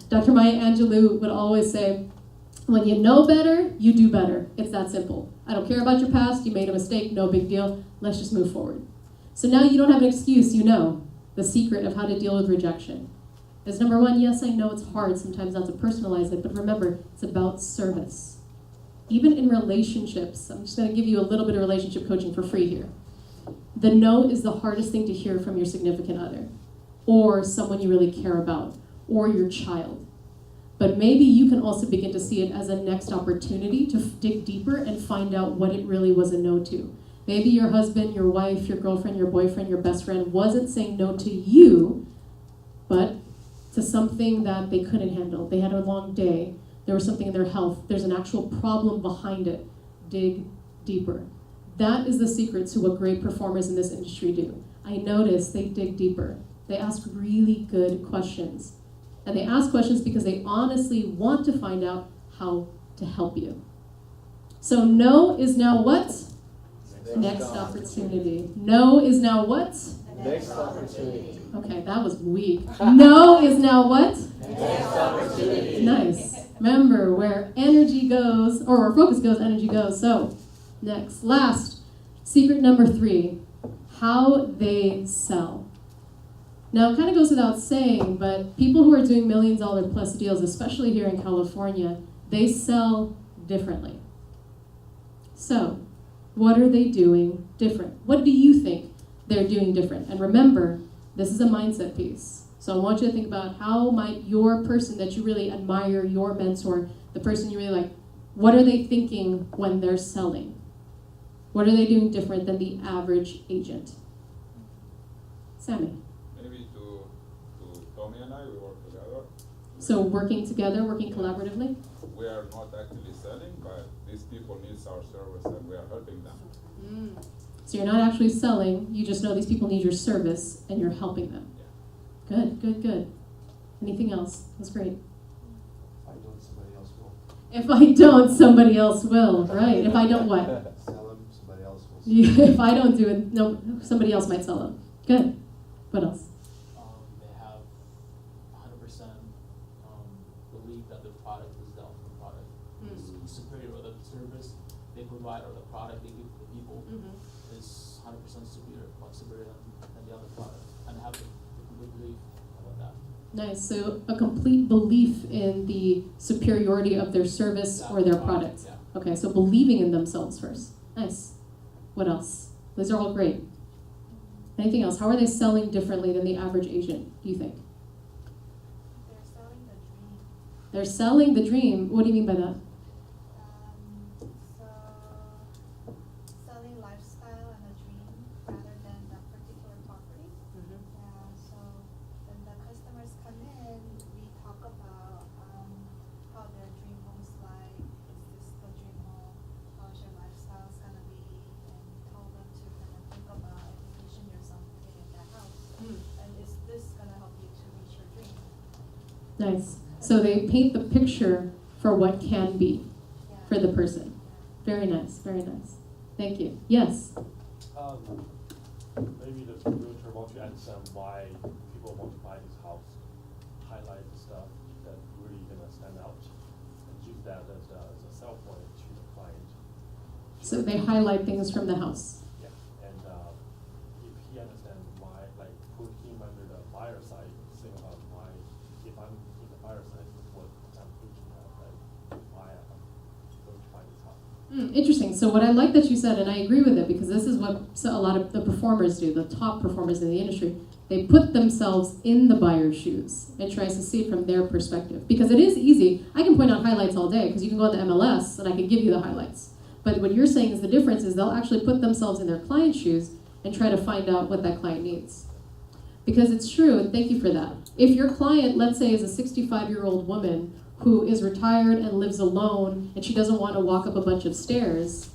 Dr. Maya Angelou would always say, when you know better, you do better. It's that simple. I don't care about your past. You made a mistake. No big deal. Let's just move forward. So now you don't have an excuse. You know the secret of how to deal with rejection. Is number one, yes, I know it's hard sometimes not to personalize it, but remember, it's about service. Even in relationships, I'm just going to give you a little bit of relationship coaching for free here. The no is the hardest thing to hear from your significant other, or someone you really care about, or your child. But maybe you can also begin to see it as a next opportunity to dig deeper and find out what it really was a no to. Maybe your husband, your wife, your girlfriend, your boyfriend, your best friend wasn't saying no to you, but to something that they couldn't handle. They had a long day. There was something in their health. There's an actual problem behind it. Dig deeper. That is the secret to what great performers in this industry do. I notice they dig deeper. They ask really good questions. And they ask questions because they honestly want to find out how to help you. So no is now what? Next opportunity. No is now what? Next opportunity. Okay, that was weak. No is now what? Next opportunity. Nice. Remember, where energy goes, or where focus goes, energy goes. So, next. Last, secret number 3, how they sell. Now, it kind of goes without saying, but people who are doing $1 million plus deals, especially here in California, they sell differently. So, what are they doing different? What do you think they're doing different? And remember, this is a mindset piece. So I want you to think about how might your person that you really admire, your mentor, the person you really like, what are they thinking when they're selling? What are they doing different than the average agent? Sammy. Maybe to Tommy and I, we work together. So working together, working collaboratively? We are not actually selling, but these people need our service and we are helping them. So you're not actually selling, you just know these people need your service and you're helping them. Good, good, good. Anything else? That's great. If I don't, somebody else will. If I don't, somebody else will, right? If I don't what? Sell them, somebody else will. If I don't do it, no, somebody else might sell them. Good. What else? They have 100% believe that the product is the ultimate product. It's superior, or the service they provide or the product they give to the people is 100% superior, much superior than the other product, and have the complete belief about that. Nice. So a complete belief in the superiority of their service or their product. Yeah. Okay, so believing in themselves first. Nice. What else? Those are all great. Anything else? How are they selling differently than the average agent, do you think? They're selling the dream. They're selling the dream. What do you mean by that? So selling lifestyle and a dream rather than that particular property. So when the customers come in, we talk about how their dream home's like. Is this the dream home? How's your lifestyle's gonna be? And we tell them to kind of think about and envision yourself living in that house. And is this gonna help you to reach your dream? Nice. So they paint the picture for what can be Yeah. for the person. Very nice, very nice. Thank you. Yes? Maybe the realtor wants to understand why people want to buy this house, highlight the stuff that really gonna stand out, and use that as a sell point to the client. So they highlight things from the house. Yeah, and if he understands why, like put him under the buyer side, think about why, if I'm in the buyer side, what I'm thinking of, like why I'm going to buy this house. Interesting. So what I like that you said, and I agree with it, because this is what a lot of the performers do, the top performers in the industry. They put themselves in the buyer's shoes and tries to see it from their perspective. Because it is easy. I can point out highlights all day, because you can go on the MLS and I can give you the highlights. But what you're saying is the difference is they'll actually put themselves in their client's shoes and try to find out what that client needs. Because it's true, and thank you for that. If your client, let's say, is a 65-year-old woman who is retired and lives alone, and she doesn't want to walk up a bunch of stairs,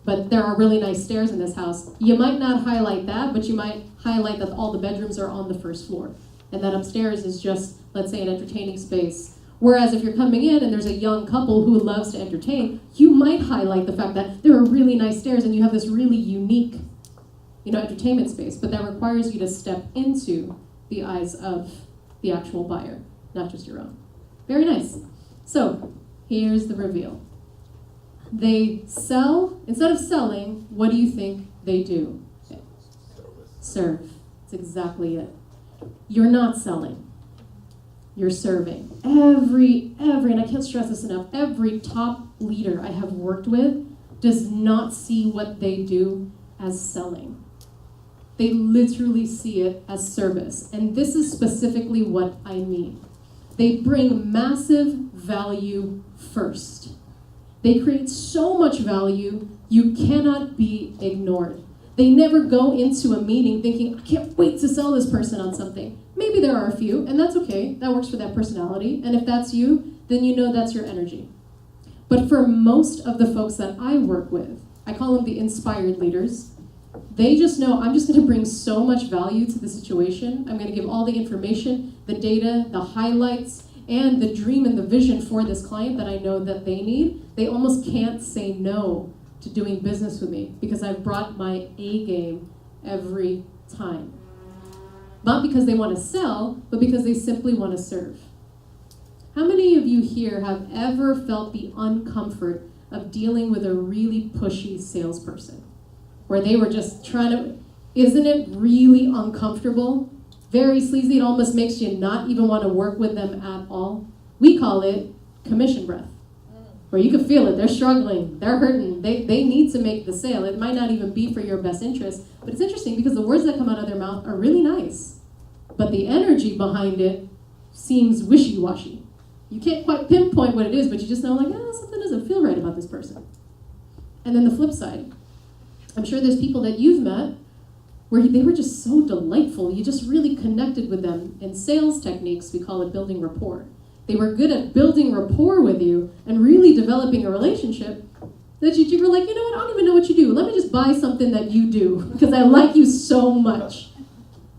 but there are really nice stairs in this house, you might not highlight that, but you might highlight that all the bedrooms are on the first floor, and that upstairs is just, let's say, an entertaining space. Whereas if you're coming in and there's a young couple who loves to entertain, you might highlight the fact that there are really nice stairs and you have this really unique, entertainment space, but that requires you to step into the eyes of the actual buyer, not just your own. Very nice. So, here's the reveal. They sell, instead of selling, what do you think they do? Serve. That's exactly it. You're not selling. You're serving. Every, and I can't stress this enough, every top leader I have worked with does not see what they do as selling. They literally see it as service. And this is specifically what I mean. They bring massive value first. They create so much value, you cannot be ignored. They never go into a meeting thinking, I can't wait to sell this person on something. Maybe there are a few, and that's okay. That works for that personality. And if that's you, then you know that's your energy. But for most of the folks that I work with, I call them the inspired leaders, they just know I'm just going to bring so much value to the situation. I'm going to give all the information, the data, the highlights, and the dream and the vision for this client that I know that they need. They almost can't say no to doing business with me because I've brought my A game every time. Not because they want to sell, but because they simply want to serve. How many of you here have ever felt the uncomfort of dealing with a really pushy salesperson? Where they were just trying to, isn't it really uncomfortable? Very sleazy, it almost makes you not even want to work with them at all. We call it commission breath, where you can feel it, they're struggling, they're hurting, they need to make the sale. It might not even be for your best interest, but it's interesting because the words that come out of their mouth are really nice, but the energy behind it seems wishy-washy. You can't quite pinpoint what it is, but you just know like, something doesn't feel right about this person. And then the flip side, I'm sure there's people that you've met where they were just so delightful. You just really connected with them. In sales techniques, we call it building rapport. They were good at building rapport with you and really developing a relationship that you were like, you know what, I don't even know what you do. Let me just buy something that you do because I like you so much.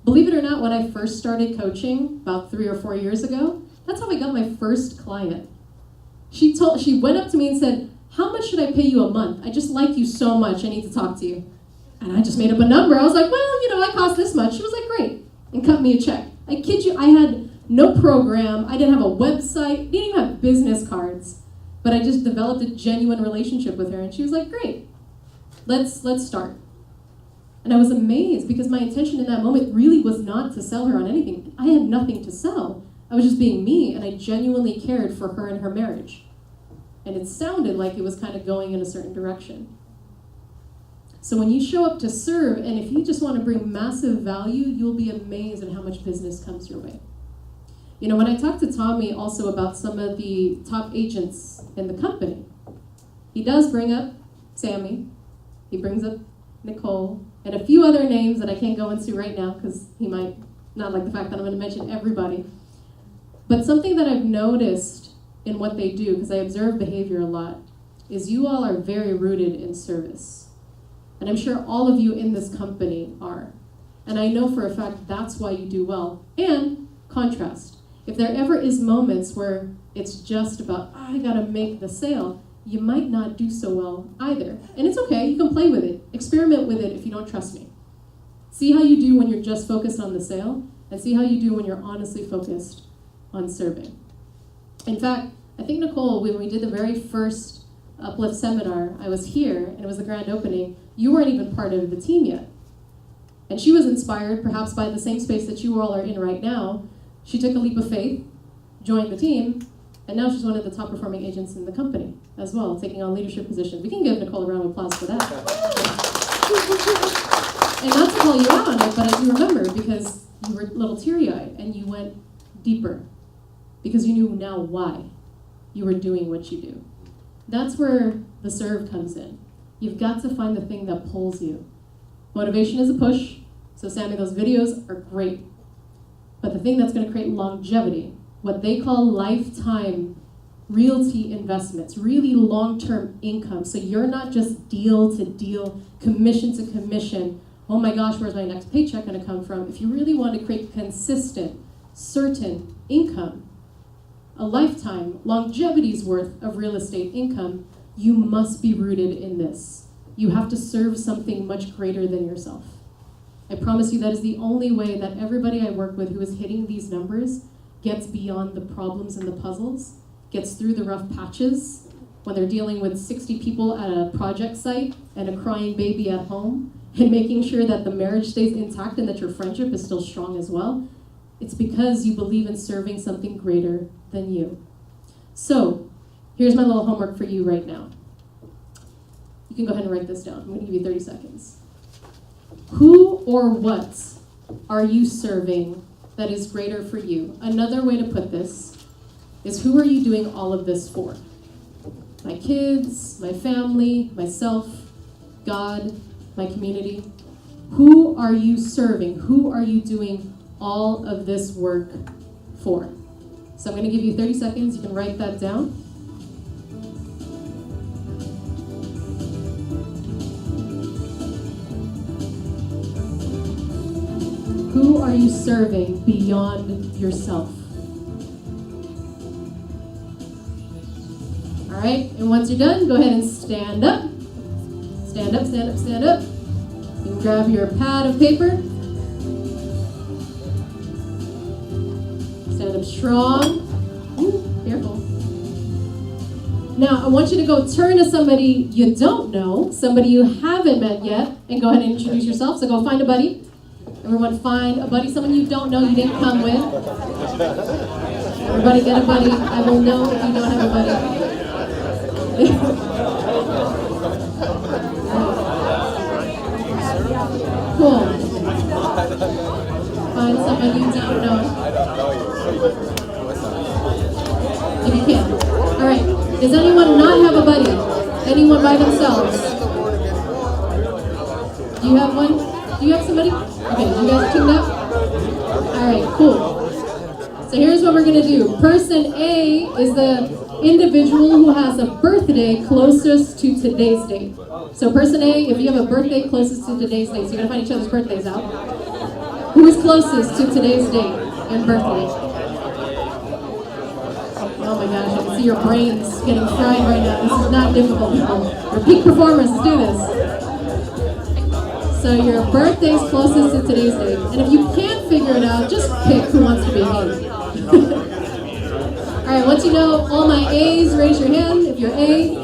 Believe it or not, when I first started coaching about 3 or 4 years ago, that's how I got my first client. She went up to me and said, how much should I pay you a month? I just like you so much, I need to talk to you. And I just made up a number. I was like, well, I cost this much. She was like, great, and cut me a check. I kid you, I had no program, I didn't have a website, didn't even have business cards, but I just developed a genuine relationship with her, and she was like, great, let's start. And I was amazed because my intention in that moment really was not to sell her on anything. I had nothing to sell. I was just being me, and I genuinely cared for her and her marriage. And it sounded like it was kind of going in a certain direction. So when you show up to serve, and if you just want to bring massive value, you'll be amazed at how much business comes your way. When I talked to Tommy also about some of the top agents in the company, he does bring up Sammy, he brings up Nicole, and a few other names that I can't go into right now because he might not like the fact that I'm going to mention everybody. But something that I've noticed in what they do, because I observe behavior a lot, is you all are very rooted in service. And I'm sure all of you in this company are. And I know for a fact that's why you do well. And contrast. If there ever is moments where it's just about, I gotta make the sale, you might not do so well either. And it's okay, you can play with it. Experiment with it if you don't trust me. See how you do when you're just focused on the sale, and see how you do when you're honestly focused on serving. In fact, I think, Nicole, when we did the very first Uplift seminar, I was here, and it was the grand opening, you weren't even part of the team yet. And she was inspired, perhaps by the same space that you all are in right now. She took a leap of faith, joined the team, and now she's one of the top performing agents in the company as well, taking on leadership positions. We can give Nicole a round of applause for that. And not to call you out on it, but I do remember because you were a little teary-eyed and you went deeper because you knew now why you were doing what you do. That's where the serve comes in. You've got to find the thing that pulls you. Motivation is a push. So Sammy, those videos are great. But the thing that's going to create longevity, what they call lifetime realty investments, really long-term income. So you're not just deal to deal, commission to commission. Oh my gosh, where's my next paycheck going to come from? If you really want to create consistent, certain income, a lifetime, longevity's worth of real estate income, you must be rooted in this. You have to serve something much greater than yourself. I promise you that is the only way that everybody I work with who is hitting these numbers gets beyond the problems and the puzzles, gets through the rough patches when they're dealing with 60 people at a project site and a crying baby at home, and making sure that the marriage stays intact and that your friendship is still strong as well. It's because you believe in serving something greater than you. So, here's my little homework for you right now. You can go ahead and write this down. I'm going to give you 30 seconds. Who or what are you serving that is greater for you? Another way to put this is, who are you doing all of this for? my kids, my family, myself, God, my community? Who are you serving? Who are you doing all of this work for? So I'm going to give you 30 seconds. You can write that down. Who are you serving beyond yourself? All right, and once you're done, go ahead and stand up. Stand up, stand up, stand up. You can grab your pad of paper. Stand up strong. Ooh, careful. Now, I want you to go turn to somebody you don't know, somebody you haven't met yet, and go ahead and introduce yourself. So go find a buddy. Everyone find a buddy, someone you don't know you didn't come with. Everybody get a buddy. I will know if you don't have a buddy. Cool. Find someone you don't know. If you can. All right. Does anyone not have a buddy? Anyone by themselves? Do you have one? Do you have somebody? Okay, you guys are tuned up? All right, cool. So here's what we're gonna do. Person A is the individual who has a birthday closest to today's date. So person A, if you have a birthday closest to today's date, so you're gonna find each other's birthdays out. Who is closest to today's date and birthday? Oh my gosh, I can see your brains getting fried right now. This is not difficult, people. You're peak performers, let's do this. So your birthday's closest to today's date. And if you can't figure it out, just pick who wants to be me. All right, once you know all my A's, raise your hand. If you're A,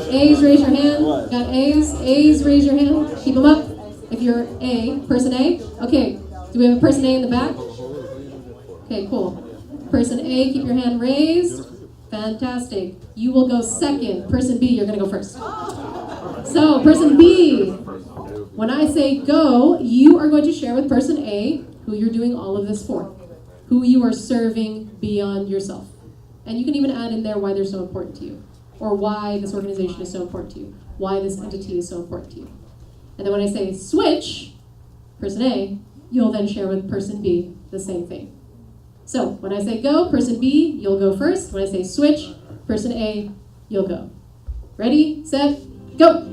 A's, raise your hand. Got A's? A's, raise your hand. Keep them up. If you're A, person A. Okay, do we have a person A in the back? Okay, cool. Person A, keep your hand raised. Fantastic. You will go second. Person B, you're gonna go first. So, person B, when I say go, you are going to share with person A who you're doing all of this for, who you are serving beyond yourself. And you can even add in there why they're so important to you, or why this organization is so important to you, why this entity is so important to you. And then when I say switch, person A, you'll then share with person B the same thing. So when I say go, person B, you'll go first. When I say switch, person A, you'll go. Ready, set, go!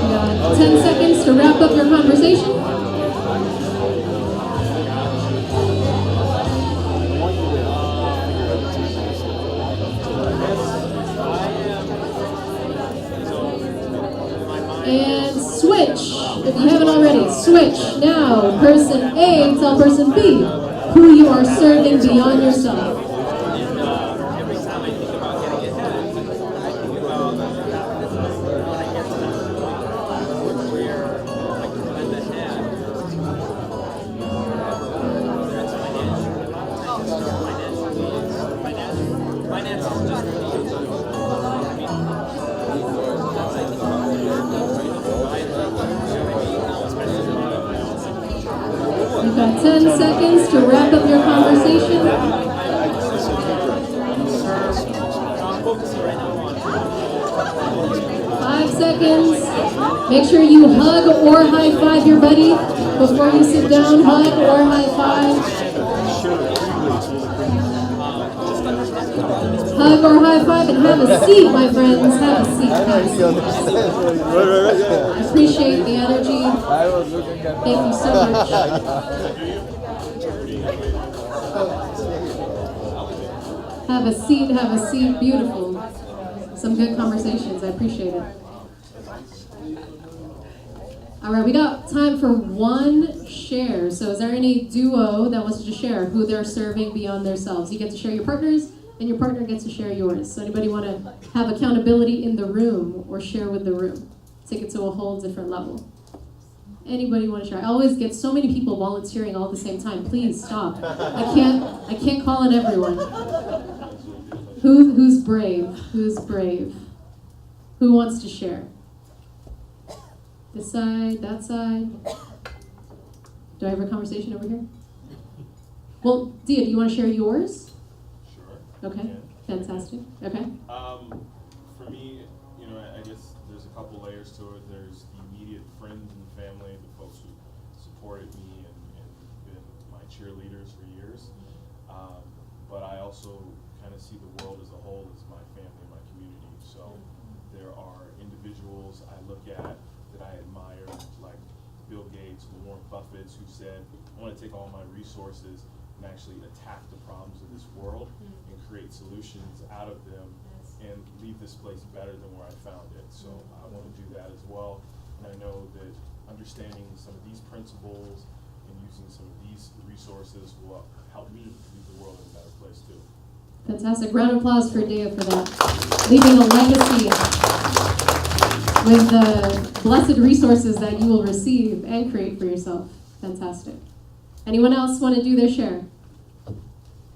You got 10 seconds to wrap up your conversation. And switch. If you haven't already, switch. Now, person A, tell person B who you are serving beyond yourself. You've got 10 seconds to wrap up your conversation. 5 seconds. Make sure you hug or high five your buddy before you sit down. Hug or high five. Hug or high five and have a seat, my friends. Have a seat, please. I appreciate the energy. Thank you so much. Have a seat, have a seat. Beautiful. Some good conversations. I appreciate it. All right, we got time for one share. So is there any duo that wants to share who they're serving beyond themselves? You get to share your partners, and your partner gets to share yours. So anybody want to have accountability in the room or share with the room? Take it to a whole different level. Anybody want to share? I always get so many people volunteering all at the same time. Please stop. I can't call on everyone. Who's brave? Who's brave? Who wants to share? This side, that side. Do I have a conversation over here? Well, Dia, do you want to share yours? Sure. Okay, Yeah. fantastic. Okay. For me, you know, I guess there's a couple layers to it. There's the immediate friends and family, the folks who supported me and been my cheerleaders for years. But I also kind of see the world as a whole as my family, my community. So there are individuals I look at that I admire, like Bill Gates, Warren Buffett, who said, I want to take all my resources and actually attack the problems of this world and create solutions out of them and leave this place better than where I found it. So I want to do that as well. And I know that understanding some of these principles and using some of these resources will help me leave the world in a better place too. Fantastic. Round of applause for Dea for that. Leaving a legacy with the blessed resources that you will receive and create for yourself. Fantastic. Anyone else want to do their share?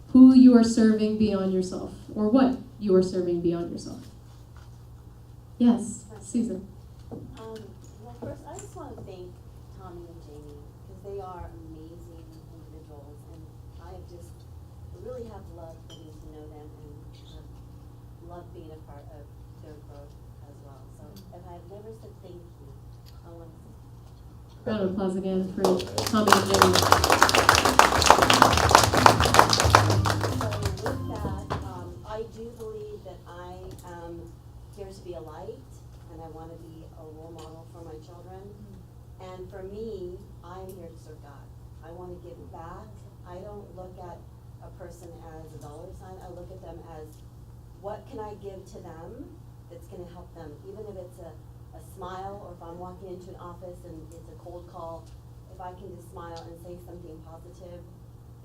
Who you are serving beyond yourself, or what you are serving beyond yourself? Yes, Susan. Well, first, I just want to thank Tommy and Jamie because they are amazing individuals, and I just really have loved getting to know them and love being a part of their growth as well. So, if I've never said thank you, I want to say Round of applause again for Tommy and Jamie. So with that, I do believe that I am here to be a light, and I want to be a role model for my children. And for me, I'm here to serve God. I want to give back. I don't look at a person as a dollar sign. I look at them as, what can I give to them that's going to help them, even if it's a smile, or if I'm walking into an office and it's a cold call, if I can just smile and say something positive,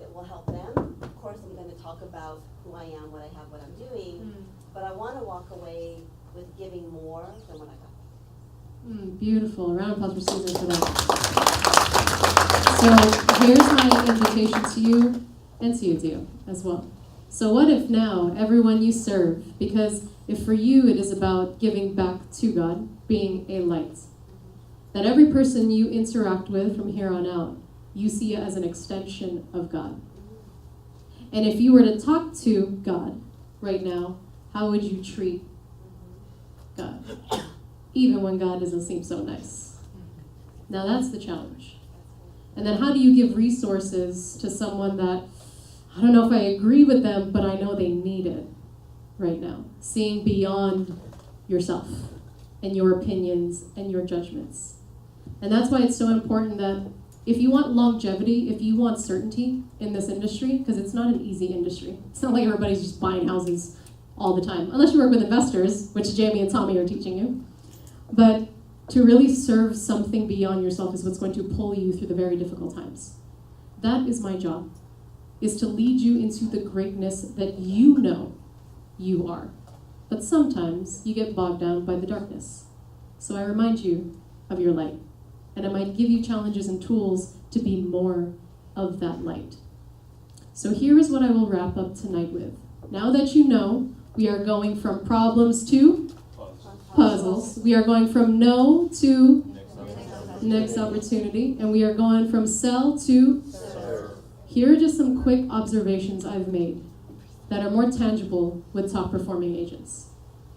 it will help them. Of course, I'm going to talk about who I am, what I have, what I'm doing, but I want to walk away with giving more than what I got. Beautiful. Round of applause for Susan for that. So here's my invitation to you and to you, Dio, as well. So what if now everyone you serve, because if for you it is about giving back to God, being a light, that every person you interact with from here on out, you see it as an extension of God. And if you were to talk to God right now, how would you treat God? Even when God doesn't seem so nice. Now that's the challenge. And then how do you give resources to someone that, I don't know if I agree with them, but I know they need it right now. Seeing beyond yourself and your opinions and your judgments. And that's why it's so important that if you want longevity, if you want certainty in this industry, because it's not an easy industry. It's not like everybody's just buying houses all the time, unless you work with investors, which Jamie and Tommy are teaching you. But to really serve something beyond yourself is what's going to pull you through the very difficult times. That is my job, is to lead you into the greatness that you know you are. But sometimes you get bogged down by the darkness. So I remind you of your light. And I might give you challenges and tools to be more of that light. So here is what I will wrap up tonight with. Now that you know, we are going from problems to puzzles. We are going from no to next opportunity. And we are going from sell to serve. Here are just some quick observations I've made that are more tangible with top performing agents.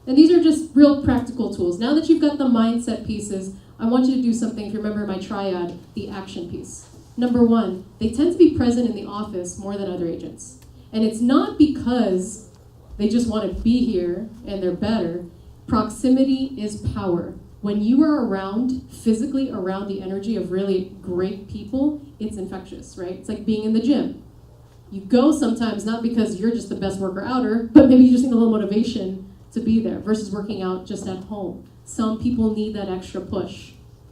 And these are just real practical tools. Now that you've got the mindset pieces, I want you to do something, if you remember my triad, the action piece. Number one, they tend to be present in the office more than other agents. And it's not because they just want to be here and they're better. Proximity is power. When you are around, physically around the energy of really great people, it's infectious, right? It's like being in the gym. You go sometimes not because you're just the best worker outer, but maybe you just need a little motivation to be there versus working out just at home. Some people need that extra push.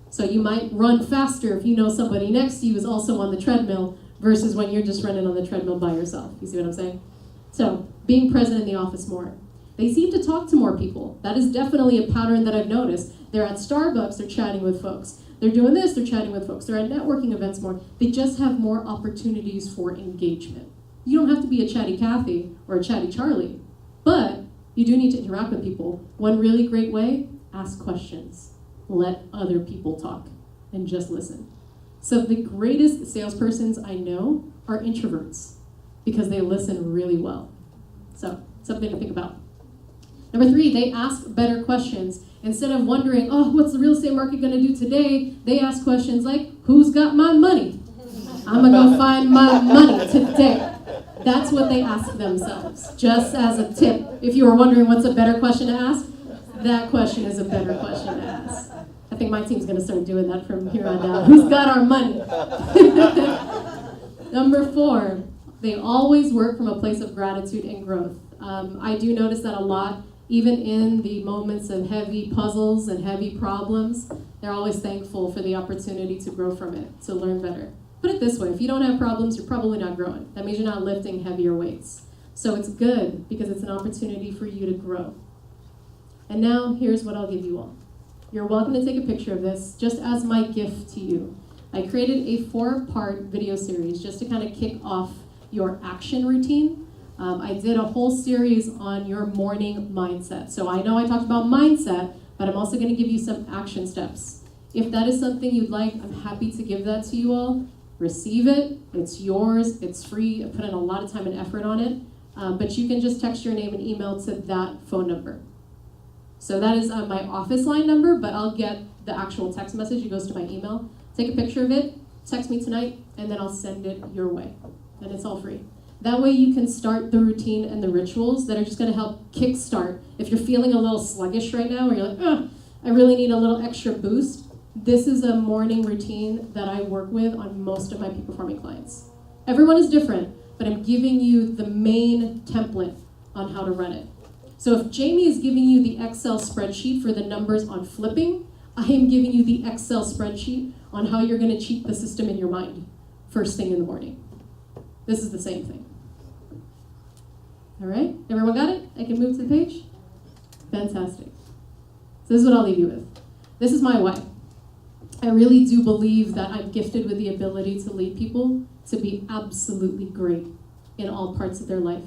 So you might run faster if you know somebody next to you is also on the treadmill versus when you're just running on the treadmill by yourself. You see what I'm saying? So being present in the office more. They seem to talk to more people. That is definitely a pattern that I've noticed. They're at Starbucks, they're chatting with folks. They're doing this, they're chatting with folks, they're at networking events more. They just have more opportunities for engagement. You don't have to be a chatty Cathy or a chatty Charlie, but you do need to interact with people. One really great way, ask questions. Let other people talk and just listen. So the greatest salespersons I know are introverts because they listen really well. So something to think about. Number 3, they ask better questions. Instead of wondering, oh, what's the real estate market going to do today? They ask questions like, who's got my money? I'm going to go find my money today. That's what they ask themselves. Just as a tip, if you were wondering what's a better question to ask, that question is a better question to ask. I think my team's going to start doing that from here on out. Who's got our money? Number 4, they always work from a place of gratitude and growth. I do notice that a lot, even in the moments of heavy puzzles and heavy problems, they're always thankful for the opportunity to grow from it, to learn better. Put it this way, if you don't have problems, you're probably not growing. That means you're not lifting heavier weights. So it's good because it's an opportunity for you to grow. And now, here's what I'll give you all. You're welcome to take a picture of this, just as my gift to you. I created a 4-part video series just to kind of kick off your action routine. I did a whole series on your morning mindset. So I know I talked about mindset, but I'm also going to give you some action steps. If that is something you'd like, I'm happy to give that to you all. Receive it. It's yours. It's free. I put in a lot of time and effort on it. But you can just text your name and email to that phone number. So that is my office line number, but I'll get the actual text message. It goes to my email. Take a picture of it, text me tonight, and then I'll send it your way. And it's all free. That way you can start the routine and the rituals that are just going to help kickstart. If you're feeling a little sluggish right now, or you're like, ugh, I really need a little extra boost, this is a morning routine that I work with on most of my peak performing clients. Everyone is different, but I'm giving you the main template on how to run it. So if Jamie is giving you the Excel spreadsheet for the numbers on flipping, I am giving you the Excel spreadsheet on how you're going to cheat the system in your mind first thing in the morning. This is the same thing. All right, everyone got it? I can move to the page? Fantastic. So this is what I'll leave you with. This is my why. I really do believe that I'm gifted with the ability to lead people to be absolutely great in all parts of their life.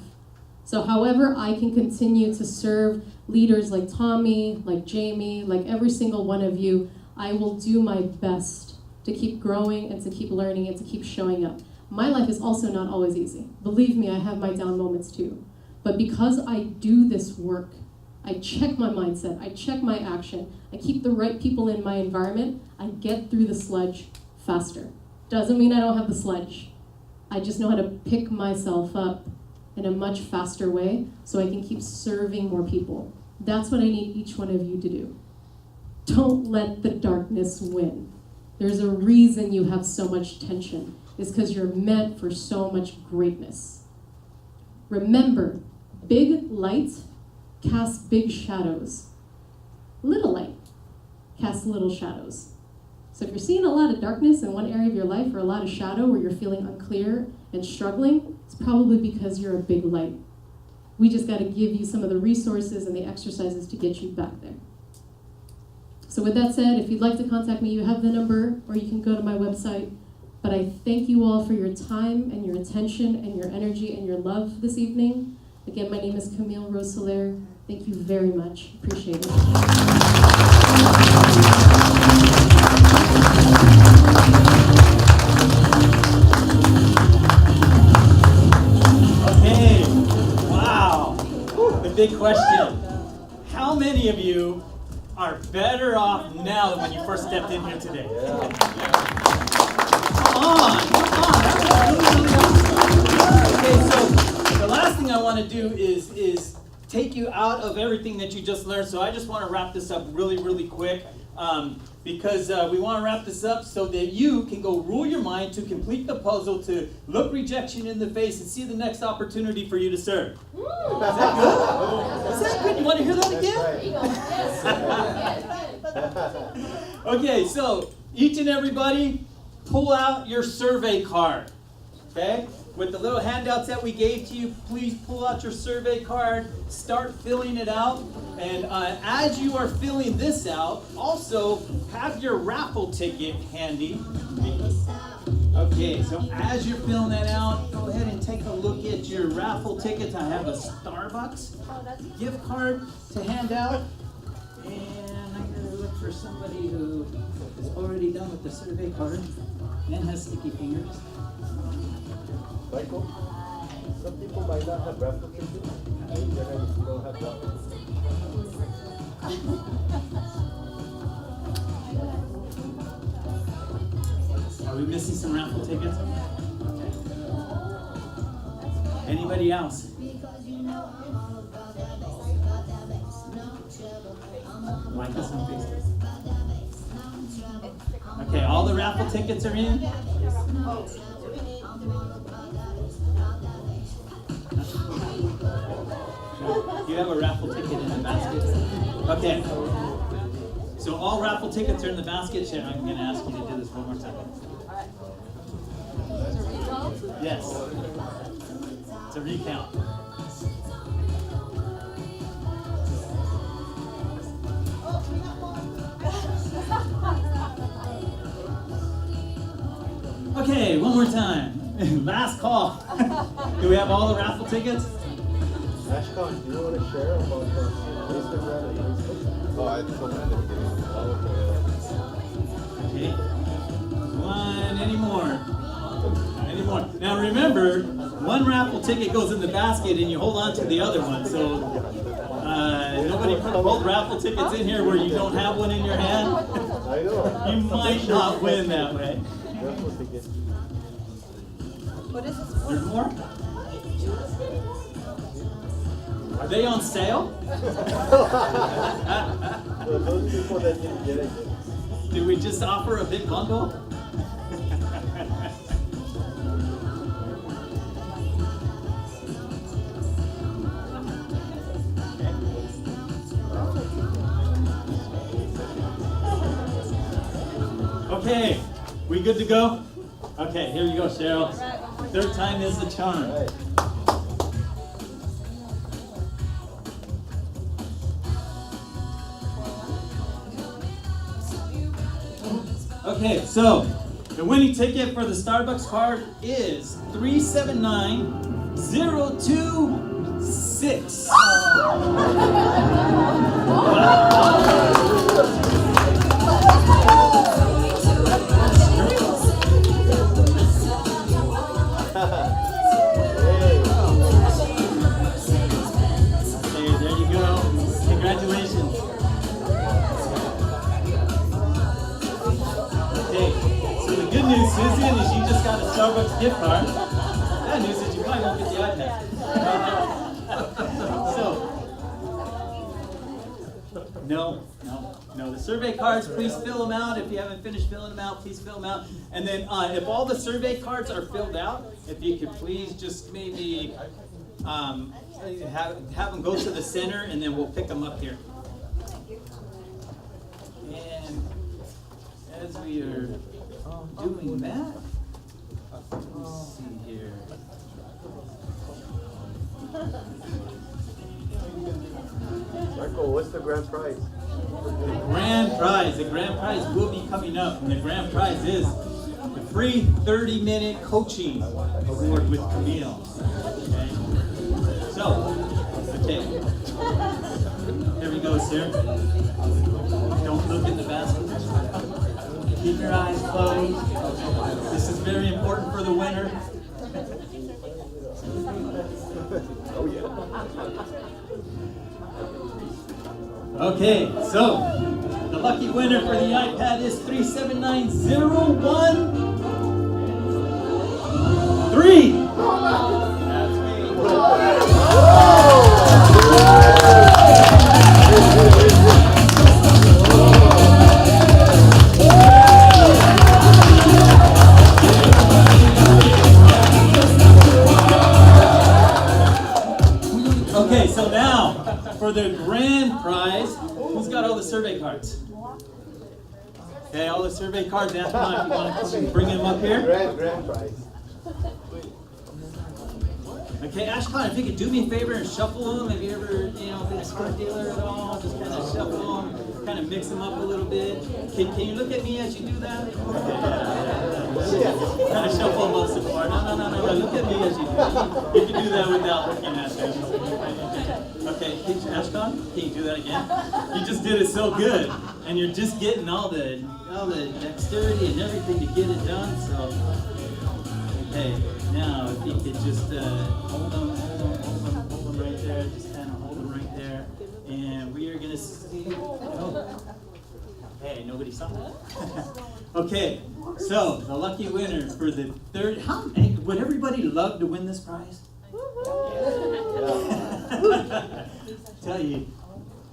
So however I can continue to serve leaders like Tommy, like Jamie, like every single one of you, I will do my best to keep growing and to keep learning and to keep showing up. My life is also not always easy. Believe me, I have my down moments too. But because I do this work, I check my mindset, I check my action, I keep the right people in my environment, I get through the sludge faster. Doesn't mean I don't have the sludge. I just know how to pick myself up in a much faster way so I can keep serving more people. That's what I need each one of you to do. Don't let the darkness win. There's a reason you have so much tension. It's because you're meant for so much greatness. Remember, big light casts big shadows. Little light casts little shadows. So if you're seeing a lot of darkness in one area of your life or a lot of shadow where you're feeling unclear and struggling, it's probably because you're a big light. We just got to give you some of the resources and the exercises to get you back there. So with that said, if you'd like to contact me, you have the number, or you can go to my website. But I thank you all for your time and your attention and your energy and your love this evening. Again, my name is Camille Rose Soler. Thank you very much. Appreciate it. Big question. How many of you are better off now than when you first stepped in here today? Come on. That was really awesome. Okay, so the last thing I want to do is take you out of everything that you just learned. So I just want to wrap this up really quick. Because we want to wrap this up so that you can go rule your mind to complete the puzzle, to look rejection in the face and see the next opportunity for you to serve. Is that good? Is that good? You want to hear that again? Okay, so each and everybody, pull out your survey card. Okay? with the little handouts that we gave to you, please pull out your survey card, start filling it out. And as you are filling this out, also have your raffle ticket handy. Okay, so as you're filling that out, go ahead and take a look at your raffle tickets. I have a Starbucks gift card to hand out. And I'm going to look for somebody who is already done with the survey card and has sticky fingers. Michael, some people might not have raffle tickets. You don't have raffle. Are we missing some raffle tickets? Okay. Anybody else? Like us on Facebook. Okay, all the raffle tickets are in? You have a raffle ticket in the basket? Okay. So all raffle tickets are in the basket. Sharon, I'm going to ask you to do this one more time. Yes. It's a recount. Okay, one more time. Last call. Do we have all the raffle tickets? Ashcon, do you want to share about Instagram and Facebook? Oh, I told them at the beginning. Okay. One, any more? Any more? Now remember, one raffle ticket goes in the basket and you hold on to the other one. So nobody put both raffle tickets in here where you don't have one in your hand. I know. You might not win that way. Raffle ticket. What is this There's more? Are they on sale? For those people that didn't get it. Did we just offer a big bundle? Okay, we good to go? Okay, here you go, Cheryl. Third time is the charm. Right. Okay, so the winning ticket for the Starbucks card is 379026. Okay, there you go. Congratulations. Okay, so the good news, Susan, is you just got a Starbucks gift card. Bad news is you probably won't get the iPad. No. The survey cards, please fill them out. If you haven't finished filling them out, please fill them out. And then if all the survey cards are filled out, if you could please just maybe have them go to the center, and then we'll pick them up here. And as we are doing that, let's see here. Michael, what's the grand prize? The grand prize will be coming up, and the grand prize is the free 30-minute coaching award with Camille. Okay. So, okay. Here we go, sir. Don't look in the basket. Keep your eyes closed. This is very important for the winner. Oh, yeah. Okay, so the lucky winner for the iPad is 379013. That's me. Okay, so now for the grand prize, who's got all the survey cards? Okay, all the survey cards. Now, come on, if you want to come and bring them up here. Grand prize. Okay, Ashcon, if you could do me a favor and shuffle them. Have you ever, been a car dealer at all? Just kind of shuffle them, kind of mix them up a little bit. Can you look at me as you do that? Kind of shuffle them up some more. No. Look at me as you do it. You can do that without looking at them. Okay, Ashcon, can you do that again? You just did it so good, and you're just getting all the dexterity and everything to get it done. So, okay, now if you could just hold them right there. Just kind of hold them right there, and we are gonna see. Oh. Hey, nobody saw that. Okay, so the lucky winner for the third. Would everybody love to win this prize? Tell you,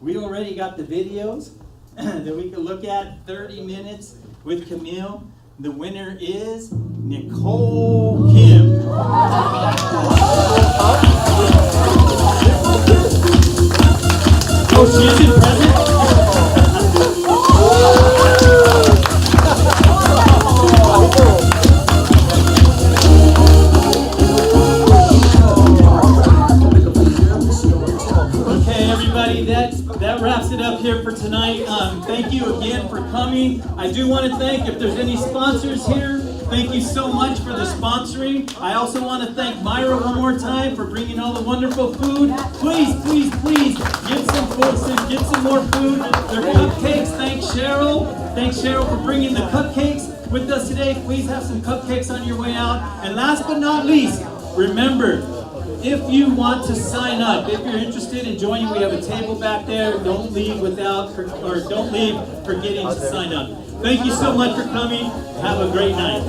we already got the videos that we can look at. 30 minutes with Camille. The winner is Nicole Kim. Oh, she's in present? Okay, everybody, that wraps it up here for tonight. Thank you again for coming. I do want to thank, if there's any sponsors here, thank you so much for the sponsoring. I also want to thank Myra one more time for bringing all the wonderful food. Please get some food, get some more food. Their cupcakes. Thanks Cheryl for bringing the cupcakes with us today. Please have some cupcakes on your way out. And last but not least, remember, if you want to sign up, if you're interested in joining, we have a table back there. Don't leave forgetting to sign up. Thank you so much for coming. Have a great night.